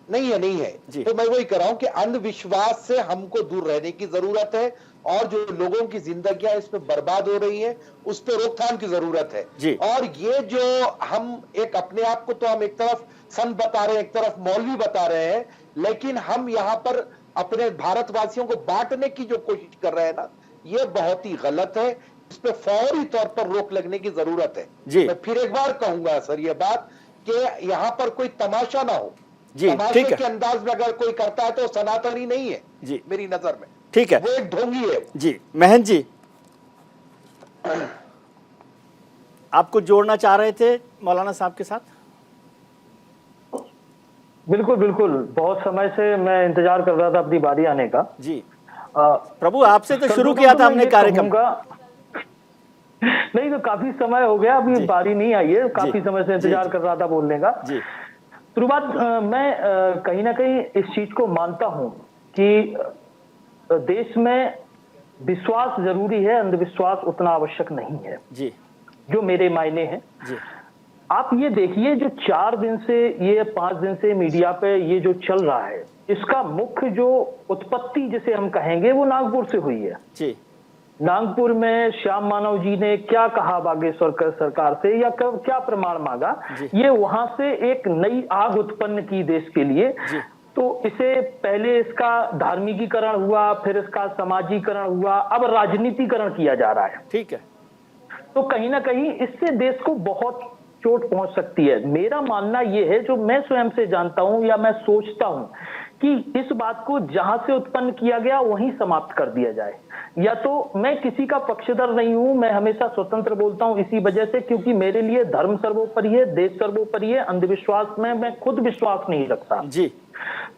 नहीं है। तो मैं वही कह रहा हूं कि अंधविश्वास से हमको दूर रहने की जरूरत है, और जो लोगों की जिंदगियां इसमें बर्बाद हो रही हैं उस पर रोकथाम की जरूरत है। और ये जो हम एक अपने आप को तो हम एक तरफ संत बता रहे हैं, एक तरफ मौलवी बता रहे हैं, लेकिन हम यहाँ पर अपने भारतवासियों को बांटने की जो कोशिश कर रहे हैं ना, ये बहुत ही गलत है। इस पे फौरी तौर पर रोक लगने की जरूरत है। मैं फिर एक बार कहूंगा सर ये बात कि यहाँ पर कोई तमाशा ना हो। तमाशे के अंदाज में अगर कोई करता है तो सनातनी नहीं है मेरी नजर में। ठीक है, वो एक ढोंगी है। जी महंत जी, आपको जोड़ना चाह रहे थे मौलाना साहब के साथ? बिल्कुल, बहुत समय से मैं इंतजार कर रहा था अपनी बारी आने का। जी प्रभु, आपसे तो शुरू किया था हमने कार्यक्रम। नहीं तो काफी समय हो गया, अभी बारी नहीं आई है, काफी समय से इंतजार कर रहा था बोलने का। शुरुआत मैं कहीं ना कहीं इस चीज को मानता हूं कि देश में विश्वास जरूरी है, अंधविश्वास उतना आवश्यक नहीं है जी, जो मेरे मायने हैं। आप ये देखिए, जो 4 दिन से ये 5 दिन से मीडिया पे ये जो चल रहा है, इसका मुख्य जो उत्पत्ति जिसे हम कहेंगे वो नागपुर से हुई है जी। नागपुर में श्याम मानव जी ने क्या कहा बागेश्वर सरकार से, या क्या प्रमाण मांगा, ये वहां से एक नई आग उत्पन्न की देश के लिए। तो इसे पहले इसका धार्मिकीकरण हुआ, फिर इसका समाजीकरण हुआ, अब राजनीतिकरण किया जा रहा है। ठीक है, तो कहीं ना कहीं इससे देश को बहुत चोट पहुंच सकती है। मेरा मानना यह है, जो मैं स्वयं से जानता हूं या मैं सोचता हूं, कि इस बात को जहां से उत्पन्न किया गया वहीं समाप्त कर दिया जाए। या तो मैं किसी का पक्षधर नहीं हूं, मैं हमेशा स्वतंत्र बोलता हूं इसी वजह से क्योंकि मेरे लिए धर्म सर्वोपरि है, देश सर्वोपरि है। अंधविश्वास में मैं खुद विश्वास नहीं रखता जी।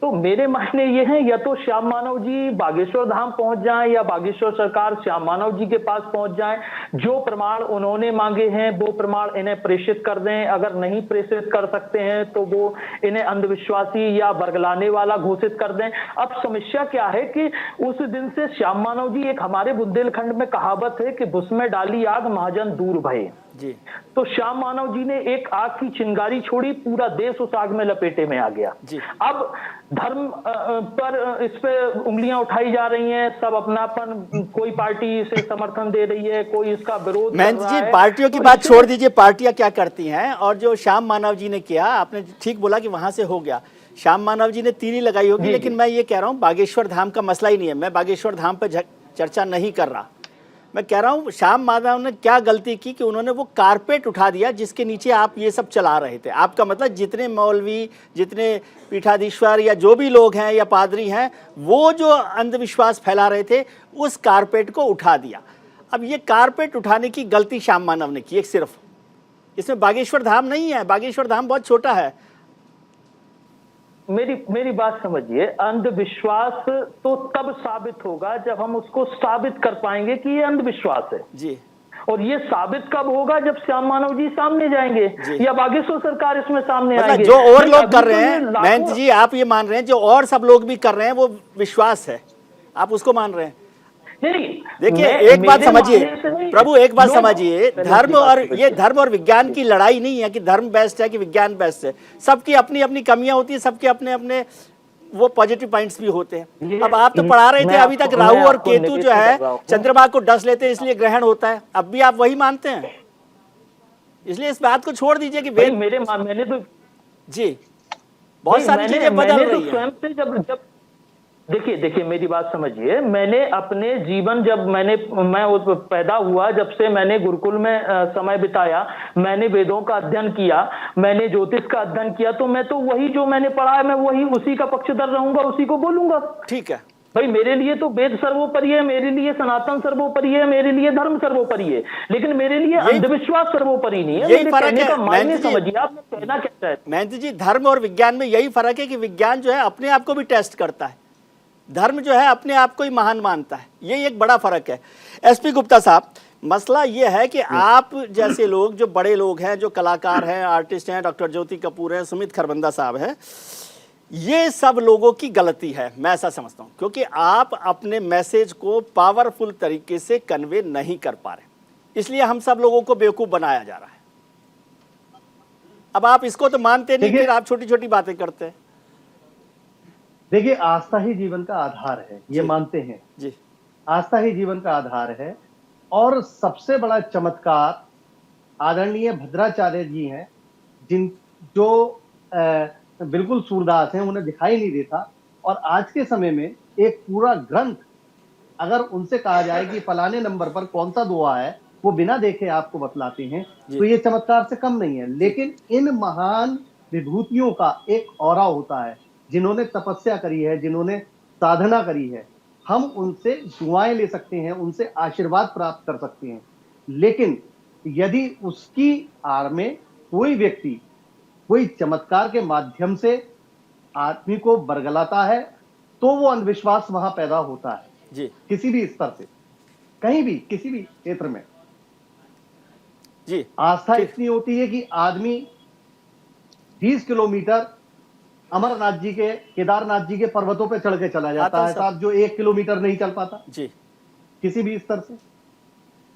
तो मेरे मायने ये हैं, या तो श्याम मानव जी बागेश्वर धाम पहुंच जाएं, या बागेश्वर सरकार श्याम मानव जी के पास पहुंच जाएं, जो प्रमाण उन्होंने मांगे हैं वो प्रमाण इन्हें प्रेषित कर दें। अगर नहीं प्रेषित कर सकते हैं तो वो इन्हें अंधविश्वासी या बरगलाने वाला घोषित कर दें। अब समस्या क्या है कि उस दिन से श्याम मानव जी, एक हमारे बुंदेलखंड में कहावत है कि भुस में डाली आग महाजन दूर भये जी। तो श्याम मानव जी ने एक आग की चिंगारी छोड़ी, पूरा देश उस आग में लपेटे में आ गया जी। अब धर्म पर इस पे उंगलियां उठाई जा रही हैं, सब अपनापन, कोई पार्टी इसे समर्थन दे रही है, कोई इसका विरोध कर रहा है। पार्टियों की बात छोड़ दीजिए, पार्टियां क्या करती हैं। और जो श्याम मानव जी ने किया, आपने ठीक बोला कि वहां से हो गया। श्याम मानव जी ने तीली लगाई होगी, लेकिन मैं ये कह रहा हूँ बागेश्वर धाम का मसला ही नहीं है। मैं बागेश्वर धाम पर चर्चा नहीं कर रहा। मैं कह रहा हूँ श्याम माधव ने क्या गलती की कि उन्होंने वो कारपेट उठा दिया जिसके नीचे आप ये सब चला रहे थे। आपका मतलब जितने मौलवी, जितने पीठाधीश्वर या जो भी लोग हैं या पादरी हैं, वो जो अंधविश्वास फैला रहे थे उस कारपेट को उठा दिया। अब ये कारपेट उठाने की गलती श्याम मानव ने की, एक सिर्फ, इसमें बागेश्वर धाम नहीं है, बागेश्वर धाम बहुत छोटा है। मेरी बात समझिए, अंधविश्वास तो तब साबित होगा जब हम उसको साबित कर पाएंगे कि ये अंधविश्वास है जी। और ये साबित कब होगा? जब श्याम मानव जी सामने जाएंगे या बागेश्वर सरकार इसमें सामने मतलब आएंगे। जो और लोग कर तो रहे हैं महंत जी, आप ये मान रहे हैं जो और सब लोग भी कर रहे हैं वो विश्वास है, आप उसको मान रहे हैं? देखिए एक बात समझिए प्रभु, एक बात समझिए, धर्म और विज्ञान की लड़ाई नहीं है कि धर्म बेस्ट है कि विज्ञान बेस्ट है। सबकी अपनी अपनी कमियां होती है, सबके अपने अपने वो पॉजिटिव पॉइंट्स भी होते हैं। अब आप तो पढ़ा रहे थे अभी तक राहु और केतु जो है चंद्रमा को डस लेते हैं इसलिए ग्रहण होता है, अब भी आप वही मानते हैं, इसलिए इस बात को छोड़ दीजिए कि मैंने तो जी बहुत सारी चीजें बदल रही हैं। स्वयं से जब देखिए मेरी बात समझिए, मैंने अपने जीवन जब मैं पैदा हुआ, जब से मैंने गुरुकुल में समय बिताया, मैंने वेदों का अध्ययन किया, मैंने ज्योतिष का अध्ययन किया, तो मैं तो वही जो मैंने पढ़ा है मैं वही उसी का पक्षधर रहूंगा, उसी को बोलूंगा। ठीक है भाई, मेरे लिए तो वेद सर्वोपरि है, मेरे लिए सनातन सर्वोपरि है, मेरे लिए धर्म सर्वोपरि है, लेकिन मेरे लिए अंधविश्वास सर्वोपरि नहीं है। यही फर्क है मायने समझिए, आप कहना क्या चाहते हैं? महंत जी, धर्म और विज्ञान में यही फर्क है कि विज्ञान जो है अपने आप को भी टेस्ट करता है, धर्म जो है अपने आप को ही महान मानता है, ये एक बड़ा फर्क है। एसपी गुप्ता साहब, मसला ये है कि आप जैसे लोग जो बड़े लोग हैं, जो कलाकार हैं, आर्टिस्ट हैं, डॉक्टर ज्योति कपूर हैं, सुमित खरबंदा साहब हैं, ये सब लोगों की गलती है, मैं ऐसा समझता हूं, क्योंकि आप अपने मैसेज को पावरफुल तरीके से कन्वे नहीं कर पा रहे, इसलिए हम सब लोगों को बेवकूफ बनाया जा रहा है। अब आप इसको तो मानते नहीं, फिर आप छोटी छोटी बातें करते हैं। देखिए, आस्था ही जीवन का आधार है, ये मानते हैं जी, आस्था ही जीवन का आधार है। और सबसे बड़ा चमत्कार आदरणीय भद्राचार्य जी हैं, जो बिल्कुल सूरदास हैं, उन्हें दिखाई नहीं देता, और आज के समय में एक पूरा ग्रंथ अगर उनसे कहा जाए कि फलाने नंबर पर कौन सा दुआ है, वो बिना देखे आपको बतलाते हैं, तो ये चमत्कार से कम नहीं है। लेकिन इन महान विभूतियों का एक औरा होता है, जिन्होंने तपस्या करी है, जिन्होंने साधना करी है, हम उनसे दुआएं ले सकते हैं, उनसे आशीर्वाद प्राप्त कर सकते हैं। लेकिन यदि उसकी आड़ में कोई व्यक्ति कोई चमत्कार के माध्यम से आदमी को बरगलाता है, तो वो अंधविश्वास वहां पैदा होता है जी, किसी भी स्तर से, कहीं भी, किसी भी क्षेत्र में जी। आस्था इतनी होती है कि आदमी 20 किलोमीटर अमरनाथ जी के, केदारनाथ जी के पर्वतों पे चढ़ के चला जाता है साहब, जो 1 किलोमीटर नहीं चल पाता जी, किसी भी स्तर से।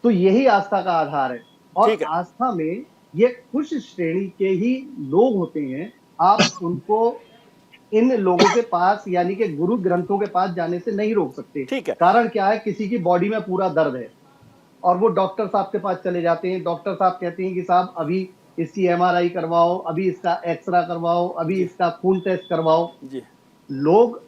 तो यही आस्था का आधार है। और आस्था में ये कुछ श्रेणी के ही लोग होते हैं, आप उनको इन लोगों के पास, यानी कि गुरु ग्रंथों के पास जाने से नहीं रोक सकते। ठीक है। कारण क्या है, किसी की बॉडी में पूरा दर्द है और वो डॉक्टर साहब के पास चले जाते हैं, डॉक्टर साहब कहते हैं कि साहब अभी इसकी MRI करवाओ, अभी इसका एक्सरा करवाओ, अभी इसका खून टेस्ट करवाओ जी। लोग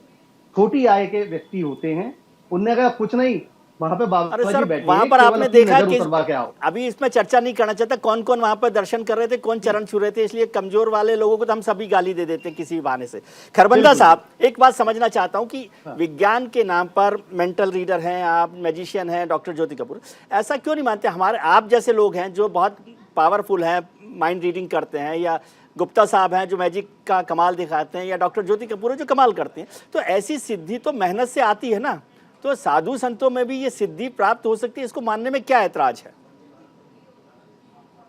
छोटी आय के व्यक्ति होते हैं, उनने कहा कुछ नहीं, वहां पे बाबा जी बैठे, वहां पर आपने देखा कि आओ। अभी इसमें चर्चा नहीं करना चाहता कौन कौन वहां पर दर्शन कर रहे थे, कौन चरण छू रहे थे, इसलिए कमजोर वाले लोगों को तो हम सभी गाली दे देते हैं किसी भी बहाने से। खरबंदा साहब, एक बात समझना चाहता हूं कि विज्ञान के नाम पर मेंटल रीडर हैं आप, मैजिशियन हैं डॉक्टर ज्योति कपूर, ऐसा क्यों नहीं मानते? हमारे आप जैसे लोग हैं जो बहुत पावरफुल हैं, माइंड रीडिंग करते हैं, या गुप्ता साहब हैं जो मैजिक का कमाल दिखाते हैं, या डॉक्टर ज्योति कपूर जो कमाल करते हैं, तो ऐसी सिद्धि तो मेहनत से आती है ना, तो साधु संतों में भी ये सिद्धि प्राप्त हो सकती है, इसको मानने में क्या ऐतराज है?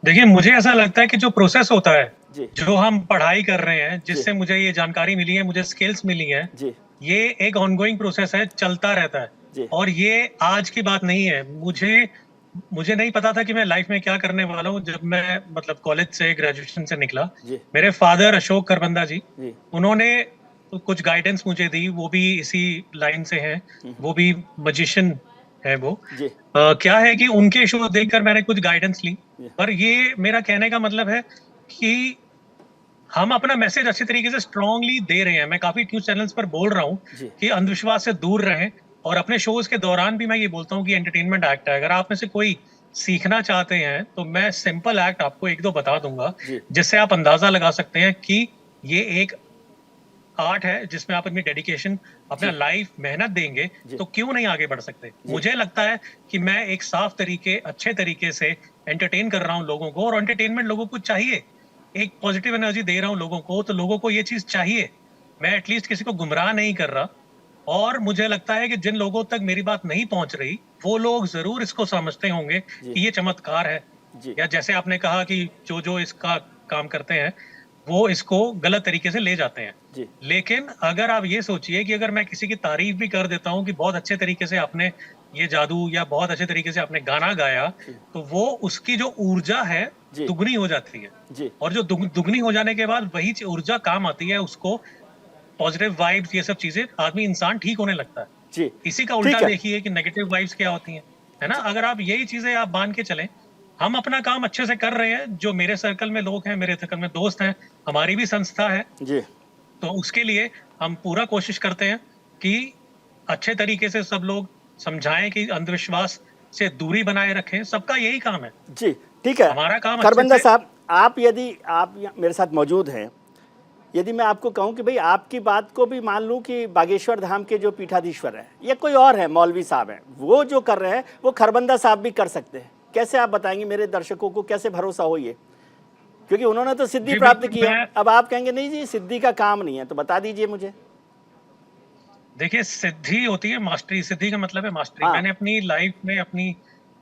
देखिए, मुझे ऐसा लगता है कि जो प्रोसेस होता है, जो हम पढ़ाई कर रहे हैं, जिससे मुझे ये जानकारी मिली है, मुझे स्किल्स मिली हैं, ये एक ऑनगोइंग प्रोसेस है, चलता रहता है। और ये आज की बात नहीं है। मुझे नहीं पता था कि मैं लाइफ में क्या करने वाला हूँ जब मैं मतलब कॉलेज से, ग्रेजुएशन से निकला। मेरे फादर अशोक खरबंदा जी, उन्होंने कुछ गाइडेंस मुझे दी, वो भी इसी लाइन से हैं, वो भी मैजिशियन है वो। क्या है कि उनके शो देखकर मैंने कुछ गाइडेंस ली, पर ये मेरा कहने का मतलब है कि हम अपना मैसेज अच्छी तरीके से स्ट्रांगली दे रहे हैं। मैं काफी न्यूज चैनल्स पर बोल रहा हूँ कि अंधविश्वास से दूर रहें, और अपने शोज के दौरान भी मैं ये बोलता हूँ कि एंटरटेनमेंट एक्ट है। अगर आप में से कोई सीखना चाहते हैं तो मैं सिंपल एक्ट आपको 1-2 बता दूंगा, जिससे आप अंदाजा लगा सकते हैं कि ये एक आर्ट है जिसमें आप अपनी डेडिकेशन, अपना लाइफ, मेहनत देंगे तो क्यों नहीं आगे बढ़ सकते। मुझे लगता है कि मैं एक साफ तरीके, अच्छे तरीके से एंटरटेन कर रहा हूँ लोगों को, और एंटरटेनमेंट लोगों को चाहिए। एक पॉजिटिव एनर्जी दे रहा हूँ लोगों को, तो लोगों को ये चीज चाहिए। मैं एटलीस्ट किसी को गुमराह नहीं कर रहा। और मुझे लगता है कि जिन लोगों तक मेरी बात नहीं पहुंच रही, वो लोग जरूर इसको समझते होंगे कि ये चमत्कार है, या जैसे आपने कहा कि जो इसका काम करते हैं वो इसको गलत तरीके से ले जाते हैं। लेकिन अगर आप ये सोचिए कि अगर मैं किसी की तारीफ भी कर देता हूँ कि बहुत अच्छे तरीके से आपने ये जादू, या बहुत अच्छे तरीके से आपने गाना गाया, तो वो उसकी जो ऊर्जा है दुगनी हो जाती है। और जो दुगनी हो जाने के बाद वही ऊर्जा काम आती है, उसको पॉजिटिव वाइब्स, ये सब चीजें, आदमी इंसान ठीक होने लगता है। इसी का उल्टा देखिए कि नेगेटिव वाइब्स क्या होती हैं, है ना। अगर आप यही चीजें आप मान के चलें, हम अपना काम अच्छे से कर रहे हैं, जो मेरे सर्कल में लोग हैं, मेरे सर्कल में दोस्त हैं, हमारी भी संस्था है जी, तो उसके लिए हम पूरा कोशिश करते हैं कि अच्छे तरीके से सब लोग समझाएं कि अंधविश्वास से दूरी बनाए रखें। सबका यही काम है जी। ठीक है, हमारा काम। खरबंदा साहब, आप यदि आप मेरे साथ मौजूद हैं, यदि मैं आपको कहूं कि भाई आपकी बात को भी मान लूं कि बागेश्वर धाम के जो पीठाधीश्वर हैं या कोई और है, मौलवी साहब हैं, वो जो कर रहे हैं वो खरबंदा साहब भी कर सकते हैं, कैसे आप बताएंगे मेरे दर्शकों को, कैसे भरोसा हो ये? क्योंकि उन्होंने तो सिद्धि प्राप्त किया, अब आप कहेंगे नहीं जी सिद्धि का काम नहीं है, तो बता दीजिए मुझे। देखिए, सिद्धि होती है मास्टरी, सिद्धि का मतलब है मास्टरी। मैंने अपनी लाइफ में, अपनी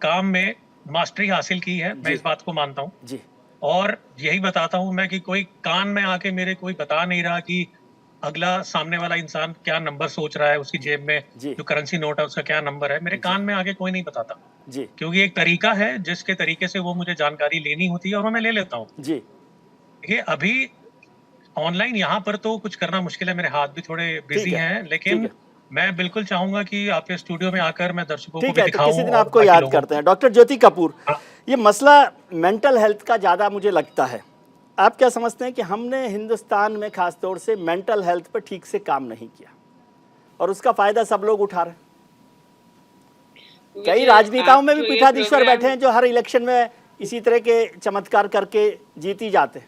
काम में मास्टरी हासिल की है, मैं इस बात को मानता हूँ जी। और यही बताता हूँ मैं कि कोई कान में आके मेरे कोई बता नहीं रहा कि अगला सामने वाला इंसान क्या नंबर सोच रहा है, उसकी जेब में जो करेंसी नोट है उसका क्या नंबर है, मेरे कान में आके कोई नहीं बताता जी। क्योंकि एक तरीका है जिसके तरीके से वो मुझे जानकारी लेनी होती है और वो मैं ले लेता हूँ जी। देखिए, अभी ऑनलाइन यहाँ पर तो कुछ करना मुश्किल है, मेरे हाथ भी थोड़े बिजी हैं, लेकिन मैं बिल्कुल चाहूंगा कि आपके स्टूडियो में आकर मैं दर्शकों को भी दिखाऊं। किसी दिन आपको याद करते हैं। डॉक्टर ज्योति कपूर, ये मसला मेंटल हेल्थ का ज़्यादा मुझे लगता है, आप क्या समझते हैं कि हमने हिंदुस्तान में खास तौर से मेंटल हेल्थ पर ठीक से काम नहीं किया और उसका फायदा सब लोग उठा रहे हैं? कई राजनेताओं में भी पीठाधीश्वर बैठे हैं जो हर इलेक्शन में इसी तरह के चमत्कार करके जीती जाते हैं।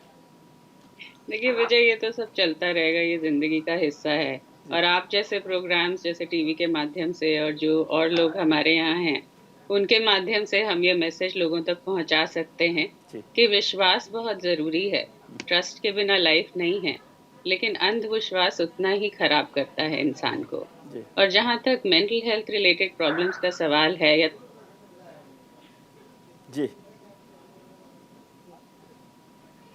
देखिए विजय, ये तो सब चलता रहेगा, ये जिंदगी का हिस्सा है। और आप जैसे प्रोग्राम्स, जैसे टीवी के माध्यम से और जो और लोग हमारे यहाँ हैं, उनके माध्यम से हम ये मैसेज लोगों तक पहुंचा सकते हैं कि विश्वास बहुत ज़रूरी है। ट्रस्ट के बिना लाइफ नहीं है, लेकिन अंधविश्वास उतना ही खराब करता है इंसान को। और जहाँ तक मेंटल हेल्थ रिलेटेड प्रॉब्लम्स का सवाल है, या जी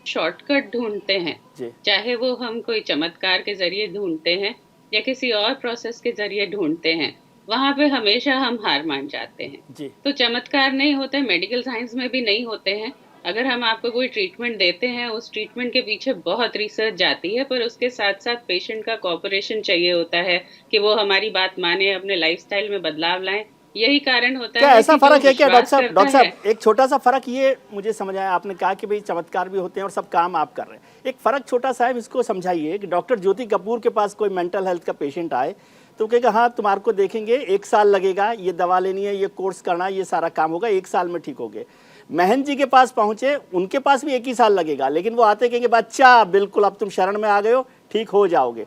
शॉर्टकट ढूंढते हैं, चाहे वो हम कोई चमत्कार के जरिए ढूंढते हैं या किसी और प्रोसेस के जरिए ढूंढते हैं, वहाँ पे हमेशा हम हार मान जाते हैं। तो चमत्कार नहीं होते, मेडिकल साइंस में भी नहीं होते हैं। अगर हम आपको कोई ट्रीटमेंट देते हैं, उस ट्रीटमेंट के पीछे बहुत रिसर्च जाती है, पर उसके साथ साथ पेशेंट का कोऑपरेशन चाहिए होता है कि वो हमारी बात माने, अपने लाइफस्टाइल में बदलाव लाएं। यही कारण होता क्या है। ऐसा फर्क है क्या डॉक्टर साहब? डॉक्टर साहब, एक छोटा सा फर्क ये मुझे समझ आया, आपने कहा कि भाई चमत्कार भी होते हैं और सब काम आप कर रहे हैं। एक फर्क छोटा सा है, इसको समझाइए कि डॉक्टर ज्योति कपूर के पास कोई मेंटल हेल्थ का पेशेंट आए तो कहेगा हाँ तुम्हारे को देखेंगे, 1 साल लगेगा, ये दवा लेनी है, ये कोर्स करना है, ये सारा काम होगा, 1 साल में ठीक हो गए। महंत जी के पास पहुंचे, उनके पास भी 1 ही साल लगेगा, लेकिन वो आते कहेंगे बच्चा बिल्कुल अब तुम शरण में आ गए हो, ठीक हो जाओगे,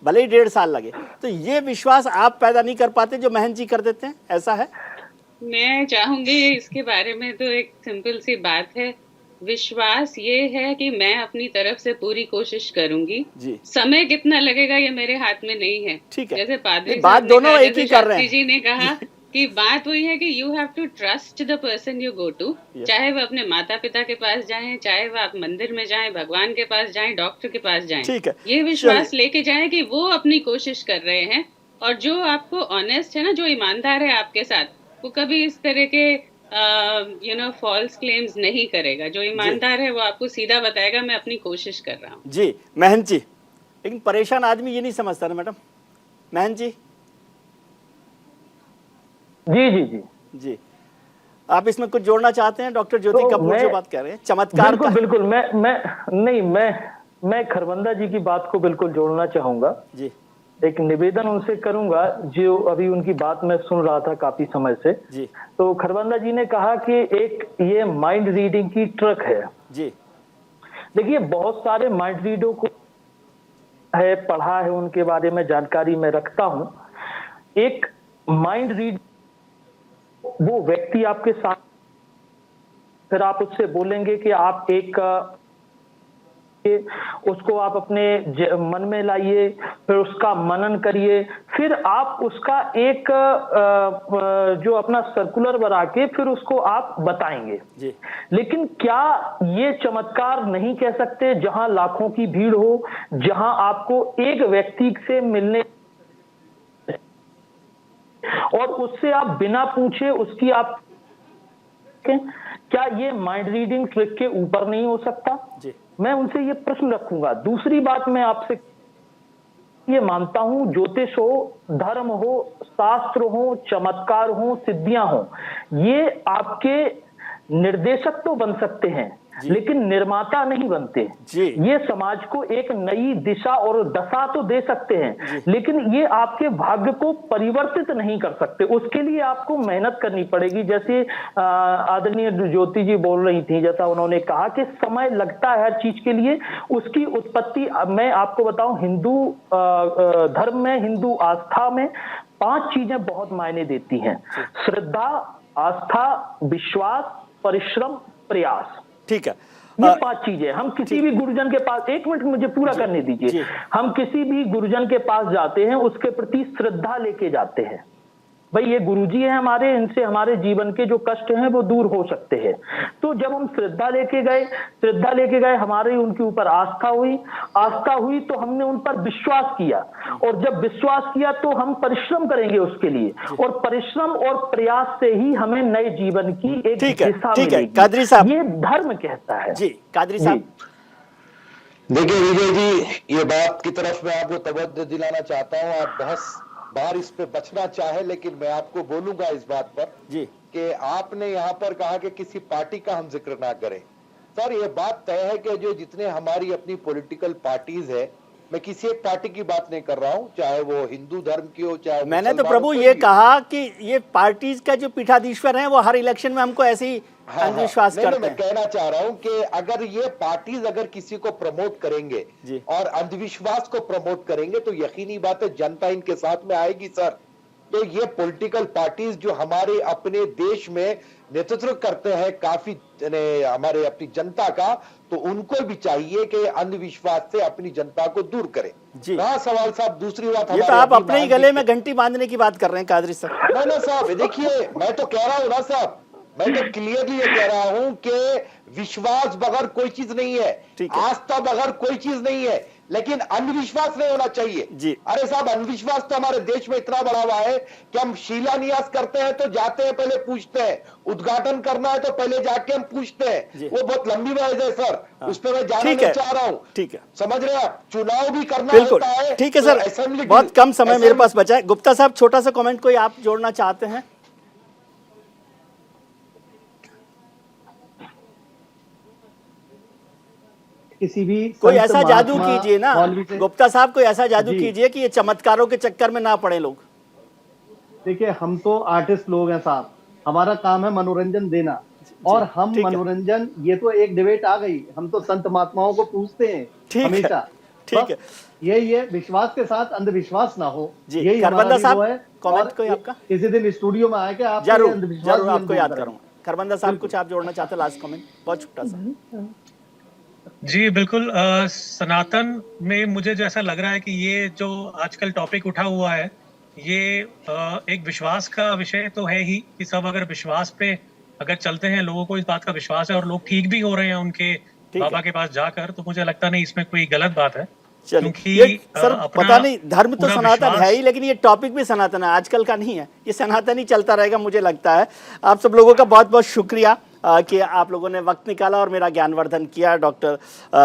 भले ही 1.5 साल लगे। तो ये विश्वास आप पैदा नहीं कर पाते जो महंत जी कर देते हैं, ऐसा है? मैं चाहूंगी इसके बारे में तो एक सिंपल सी बात है, विश्वास ये है कि मैं अपनी तरफ से पूरी कोशिश करूंगी। समय कितना लगेगा ये मेरे हाथ में नहीं है। ठीक है, जैसे पादरी बात दोनों एक ही कर रहे हैं। जी ने कहा कि बात वही है कि you have to trust the person you go to, चाहे वो अपने माता पिता के पास जाएं, चाहे वो आप मंदिर में जाएं, भगवान के पास जाएं, डॉक्टर के पास जाएं, ठीक है, ये विश्वास लेके जाएं कि वो अपनी कोशिश कर रहे हैं। और जो आपको ऑनेस्ट है ना, जो ईमानदार है आपके साथ, वो कभी इस तरह के फॉल्स क्लेम्स नहीं करेगा। जो ईमानदार है वो आपको सीधा बताएगा मैं अपनी कोशिश कर रहा हूँ। जी महंत जी, लेकिन परेशान आदमी ये नहीं समझता ना मैडम। महंत जी। जी जी जी जी, आप इसमें कुछ जोड़ना चाहते हैं? डॉक्टर ज्योति कपूर जो बात कर रहे हैं चमत्कार बिल्कुल, का बिल्कुल मैं खरबंदा जी की बात को बिल्कुल जोड़ना चाहूंगा जी। एक निवेदन उनसे करूंगा, जो अभी उनकी बात मैं सुन रहा था काफी समय से जी। तो खरबंदा जी ने कहा कि एक ये माइंड रीडिंग की ट्रक है जी। देखिए बहुत सारे माइंड रीडर को है, पढ़ा है, उनके बारे में जानकारी मैं रखता हूं। एक माइंड रीड, वो व्यक्ति आपके साथ, फिर आप उससे बोलेंगे कि आप उसको आप अपने मन में लाइए, फिर उसका मनन करिए, फिर आप उसका एक जो अपना सर्कुलर बना के फिर उसको आप बताएंगे जी। लेकिन क्या ये चमत्कार नहीं कह सकते जहां लाखों की भीड़ हो, जहां आपको एक व्यक्ति से मिलने और उससे आप बिना पूछे उसकी आप, क्या ये माइंड रीडिंग ट्रिक के ऊपर नहीं हो सकता जी? मैं उनसे ये प्रश्न रखूंगा। दूसरी बात, मैं आपसे ये मानता हूं, ज्योतिष हो, धर्म हो, शास्त्र हो, चमत्कार हो, सिद्धियां हो, ये आपके निर्देशक तो बन सकते हैं लेकिन निर्माता नहीं बनते जी। ये समाज को एक नई दिशा और दशा तो दे सकते हैं लेकिन ये आपके भाग्य को परिवर्तित नहीं कर सकते। उसके लिए आपको मेहनत करनी पड़ेगी। जैसे आदरणीय ज्योति जी बोल रही थी, जैसा उन्होंने कहा कि समय लगता है हर चीज के लिए। उसकी उत्पत्ति मैं आपको बताऊं, हिंदू धर्म में, हिंदू आस्था में 5 चीजें बहुत मायने देती हैं: श्रद्धा, आस्था, विश्वास, परिश्रम, प्रयास। ठीक है, ये 5 चीजें। हम किसी भी गुरुजन के पास, 1 मिनट मुझे पूरा करने दीजिए, हम किसी भी गुरुजन के पास जाते हैं, उसके प्रति श्रद्धा लेके जाते हैं। भाई ये गुरुजी है हमारे, इनसे हमारे जीवन के जो कष्ट हैं वो दूर हो सकते हैं। तो जब हम श्रद्धा लेके गए, हमारी उनके ऊपर आस्था हुई तो हमने उन पर विश्वास किया, और जब विश्वास किया तो हम परिश्रम करेंगे उसके लिए, और परिश्रम और प्रयास से ही हमें नए जीवन की एक दिशा मिलेगी। कादरी साहब, ये धर्म कहता है जी। कादरी साहब, देखिए विजय जी, ये बात की तरफ मैं आपको तवज्जो दिलाना चाहता हूँ। आप बहुत बार इस पे बचना चाहे, लेकिन मैं आपको बोलूंगा इस बात पर जी कि आपने यहाँ पर कहा कि किसी पार्टी का हम जिक्र ना करें। सर, ये बात तय है कि जो जितने हमारी अपनी पॉलिटिकल पार्टीज है, मैं किसी एक पार्टी की बात नहीं कर रहा हूँ, चाहे वो हिंदू धर्म की हो, चाहे मैंने तो प्रभु ये कहा कि ये पार्टीज का जो पीठाधीश्वर है वो हर इलेक्शन में हमको ऐसे ही अंधविश्वास करते हैं। मैं कहना चाह रहा हूं कि अगर ये पार्टीज अगर किसी को प्रमोट करेंगे और अंधविश्वास को प्रमोट करेंगे तो यकीनी बात है जनता इनके साथ में आएगी सर। तो ये पॉलिटिकल पार्टीज जो हमारे अपने देश में नेतृत्व करते हैं काफी हमारे अपनी जनता का, तो उनको भी चाहिए कि अंधविश्वास से अपनी जनता को दूर करें। रहा सवाल साहब दूसरी बात, ये तो आप अपने ही गले में घंटी बांधने की बात कर रहे हैं कादरी साहब। नहीं साहब, देखिए मैं तो कह रहा हूँ ना साहब, मैं तो क्लियरली ये कह रहा हूं कि विश्वास बगैर कोई चीज नहीं है, आस्था बगैर कोई चीज नहीं है, लेकिन अंधविश्वास नहीं होना चाहिए जी। अरे साहब, अंधविश्वास तो हमारे देश में इतना बढ़ा हुआ है कि हम शिलान्यास करते हैं तो जाते हैं पहले पूछते हैं, उद्घाटन करना है तो पहले जाके हम पूछते हैं। वो बहुत लंबी बहस है सर, उस पर मैं जाना नहीं चाह रहा हूँ। ठीक है, समझ रहे हैं आप, चुनाव भी करना होता है। ठीक है सर, बहुत कम समय मेरे पास बचा है। गुप्ता साहब, छोटा सा कमेंट कोई आप जोड़ना चाहते हैं? किसी भी कोई ऐसा जादू कीजिए ना गुप्ता साहब, कोई ऐसा जादू कीजिए कि ये चमत्कारों के चक्कर में ना पड़े लोग। देखिए, हम तो आर्टिस्ट लोग हैं साहब, हमारा काम है मनोरंजन देना, और हम मनोरंजन, ये तो एक डिबेट आ गई, हम तो संत महात्माओं को पूछते हैं हमेशा। ठीक है, ये विश्वास के साथ अंधविश्वास ना हो, यही हमारा साहब है। कमेंट कोई आपका? किसी दिन स्टूडियो में आके आप जरूर आपको याद करूंगा। करबंदा साहब, कुछ आप जोड़ना चाहते हैं? लास्ट कमेंट बहुत छोटा सा। जी बिल्कुल, सनातन में मुझे जो ऐसा लग रहा है कि ये जो आजकल टॉपिक उठा हुआ है, ये एक विश्वास का विषय तो है ही कि सब अगर विश्वास पे अगर चलते हैं, लोगों को इस बात का विश्वास है और लोग ठीक भी हो रहे हैं उनके बाबा के पास जाकर, तो मुझे लगता नहीं इसमें कोई गलत बात है। क्योंकि सर पता नहीं, धर्म तो सनातन है ही, लेकिन ये टॉपिक भी सनातन है, आजकल का नहीं है, ये सनातन ही चलता रहेगा मुझे लगता है। आप सब लोगों का बहुत बहुत शुक्रिया कि आप लोगों ने वक्त निकाला और मेरा ज्ञानवर्धन किया। डॉक्टर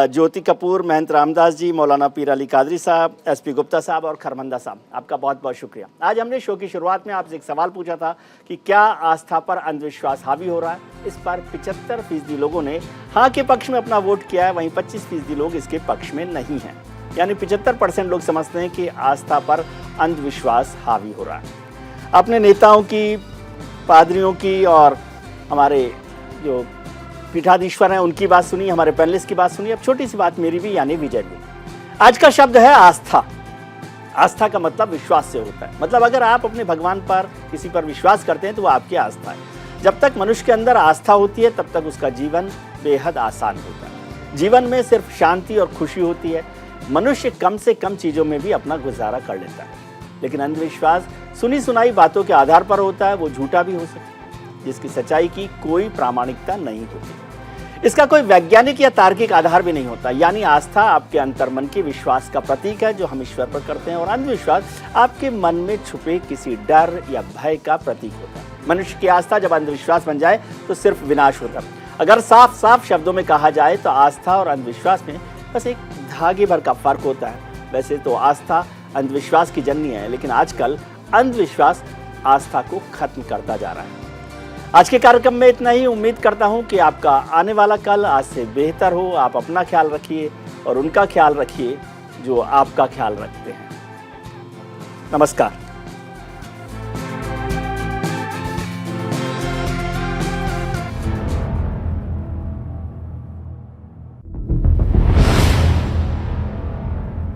ज्योति कपूर, महंत रामदास जी, मौलाना पीर अली कादरी साहब, एसपी गुप्ता साहब और खरबंदा साहब, आपका बहुत बहुत शुक्रिया। आज हमने शो की शुरुआत में आपसे एक सवाल पूछा था कि क्या आस्था पर अंधविश्वास हावी हो रहा है। इस पर 75% लोगों ने हाँ के पक्ष में अपना वोट किया है, वहीं 25% लोग इसके पक्ष में नहीं हैं। यानी 75% लोग समझते हैं कि आस्था पर अंधविश्वास हावी हो रहा है। अपने नेताओं की, पादरियों की और हमारे जो पीठाधीश्वर हैं उनकी बात सुनी, हमारे पैनलिस्ट की बात सुनी। अब छोटी सी बात मेरी भी, यानी विजय भी। आज का शब्द है आस्था। आस्था का मतलब विश्वास से होता है। मतलब अगर आप अपने भगवान पर, किसी पर विश्वास करते हैं तो वो आपकी आस्था है। जब तक मनुष्य के अंदर आस्था होती है तब तक उसका जीवन बेहद आसान होता है। जीवन में सिर्फ शांति और खुशी होती है। मनुष्य कम से कम चीजों में भी अपना गुजारा कर लेता है। लेकिन अंधविश्वास सुनी सुनाई बातों के आधार पर होता है, वो झूठा भी हो सकता है, जिसकी सच्चाई की कोई प्रामाणिकता नहीं होती। इसका कोई वैज्ञानिक या तार्किक आधार भी नहीं होता। यानी आस्था आपके अंतर्मन के विश्वास का प्रतीक है जो हम ईश्वर पर करते हैं, और अंधविश्वास आपके मन में छुपे किसी डर या भय का प्रतीक होता है। मनुष्य की आस्था जब अंधविश्वास बन जाए तो सिर्फ विनाश होता है। अगर साफ साफ शब्दों में कहा जाए तो आस्था और अंधविश्वास में बस एक धागे भर का फर्क होता है। वैसे तो आस्था अंधविश्वास की जननी है, लेकिन आजकल अंधविश्वास आस्था को खत्म करता जा रहा है। आज के कार्यक्रम में इतना ही। उम्मीद करता हूं कि आपका आने वाला कल आज से बेहतर हो। आप अपना ख्याल रखिए और उनका ख्याल रखिए जो आपका ख्याल रखते हैं। नमस्कार।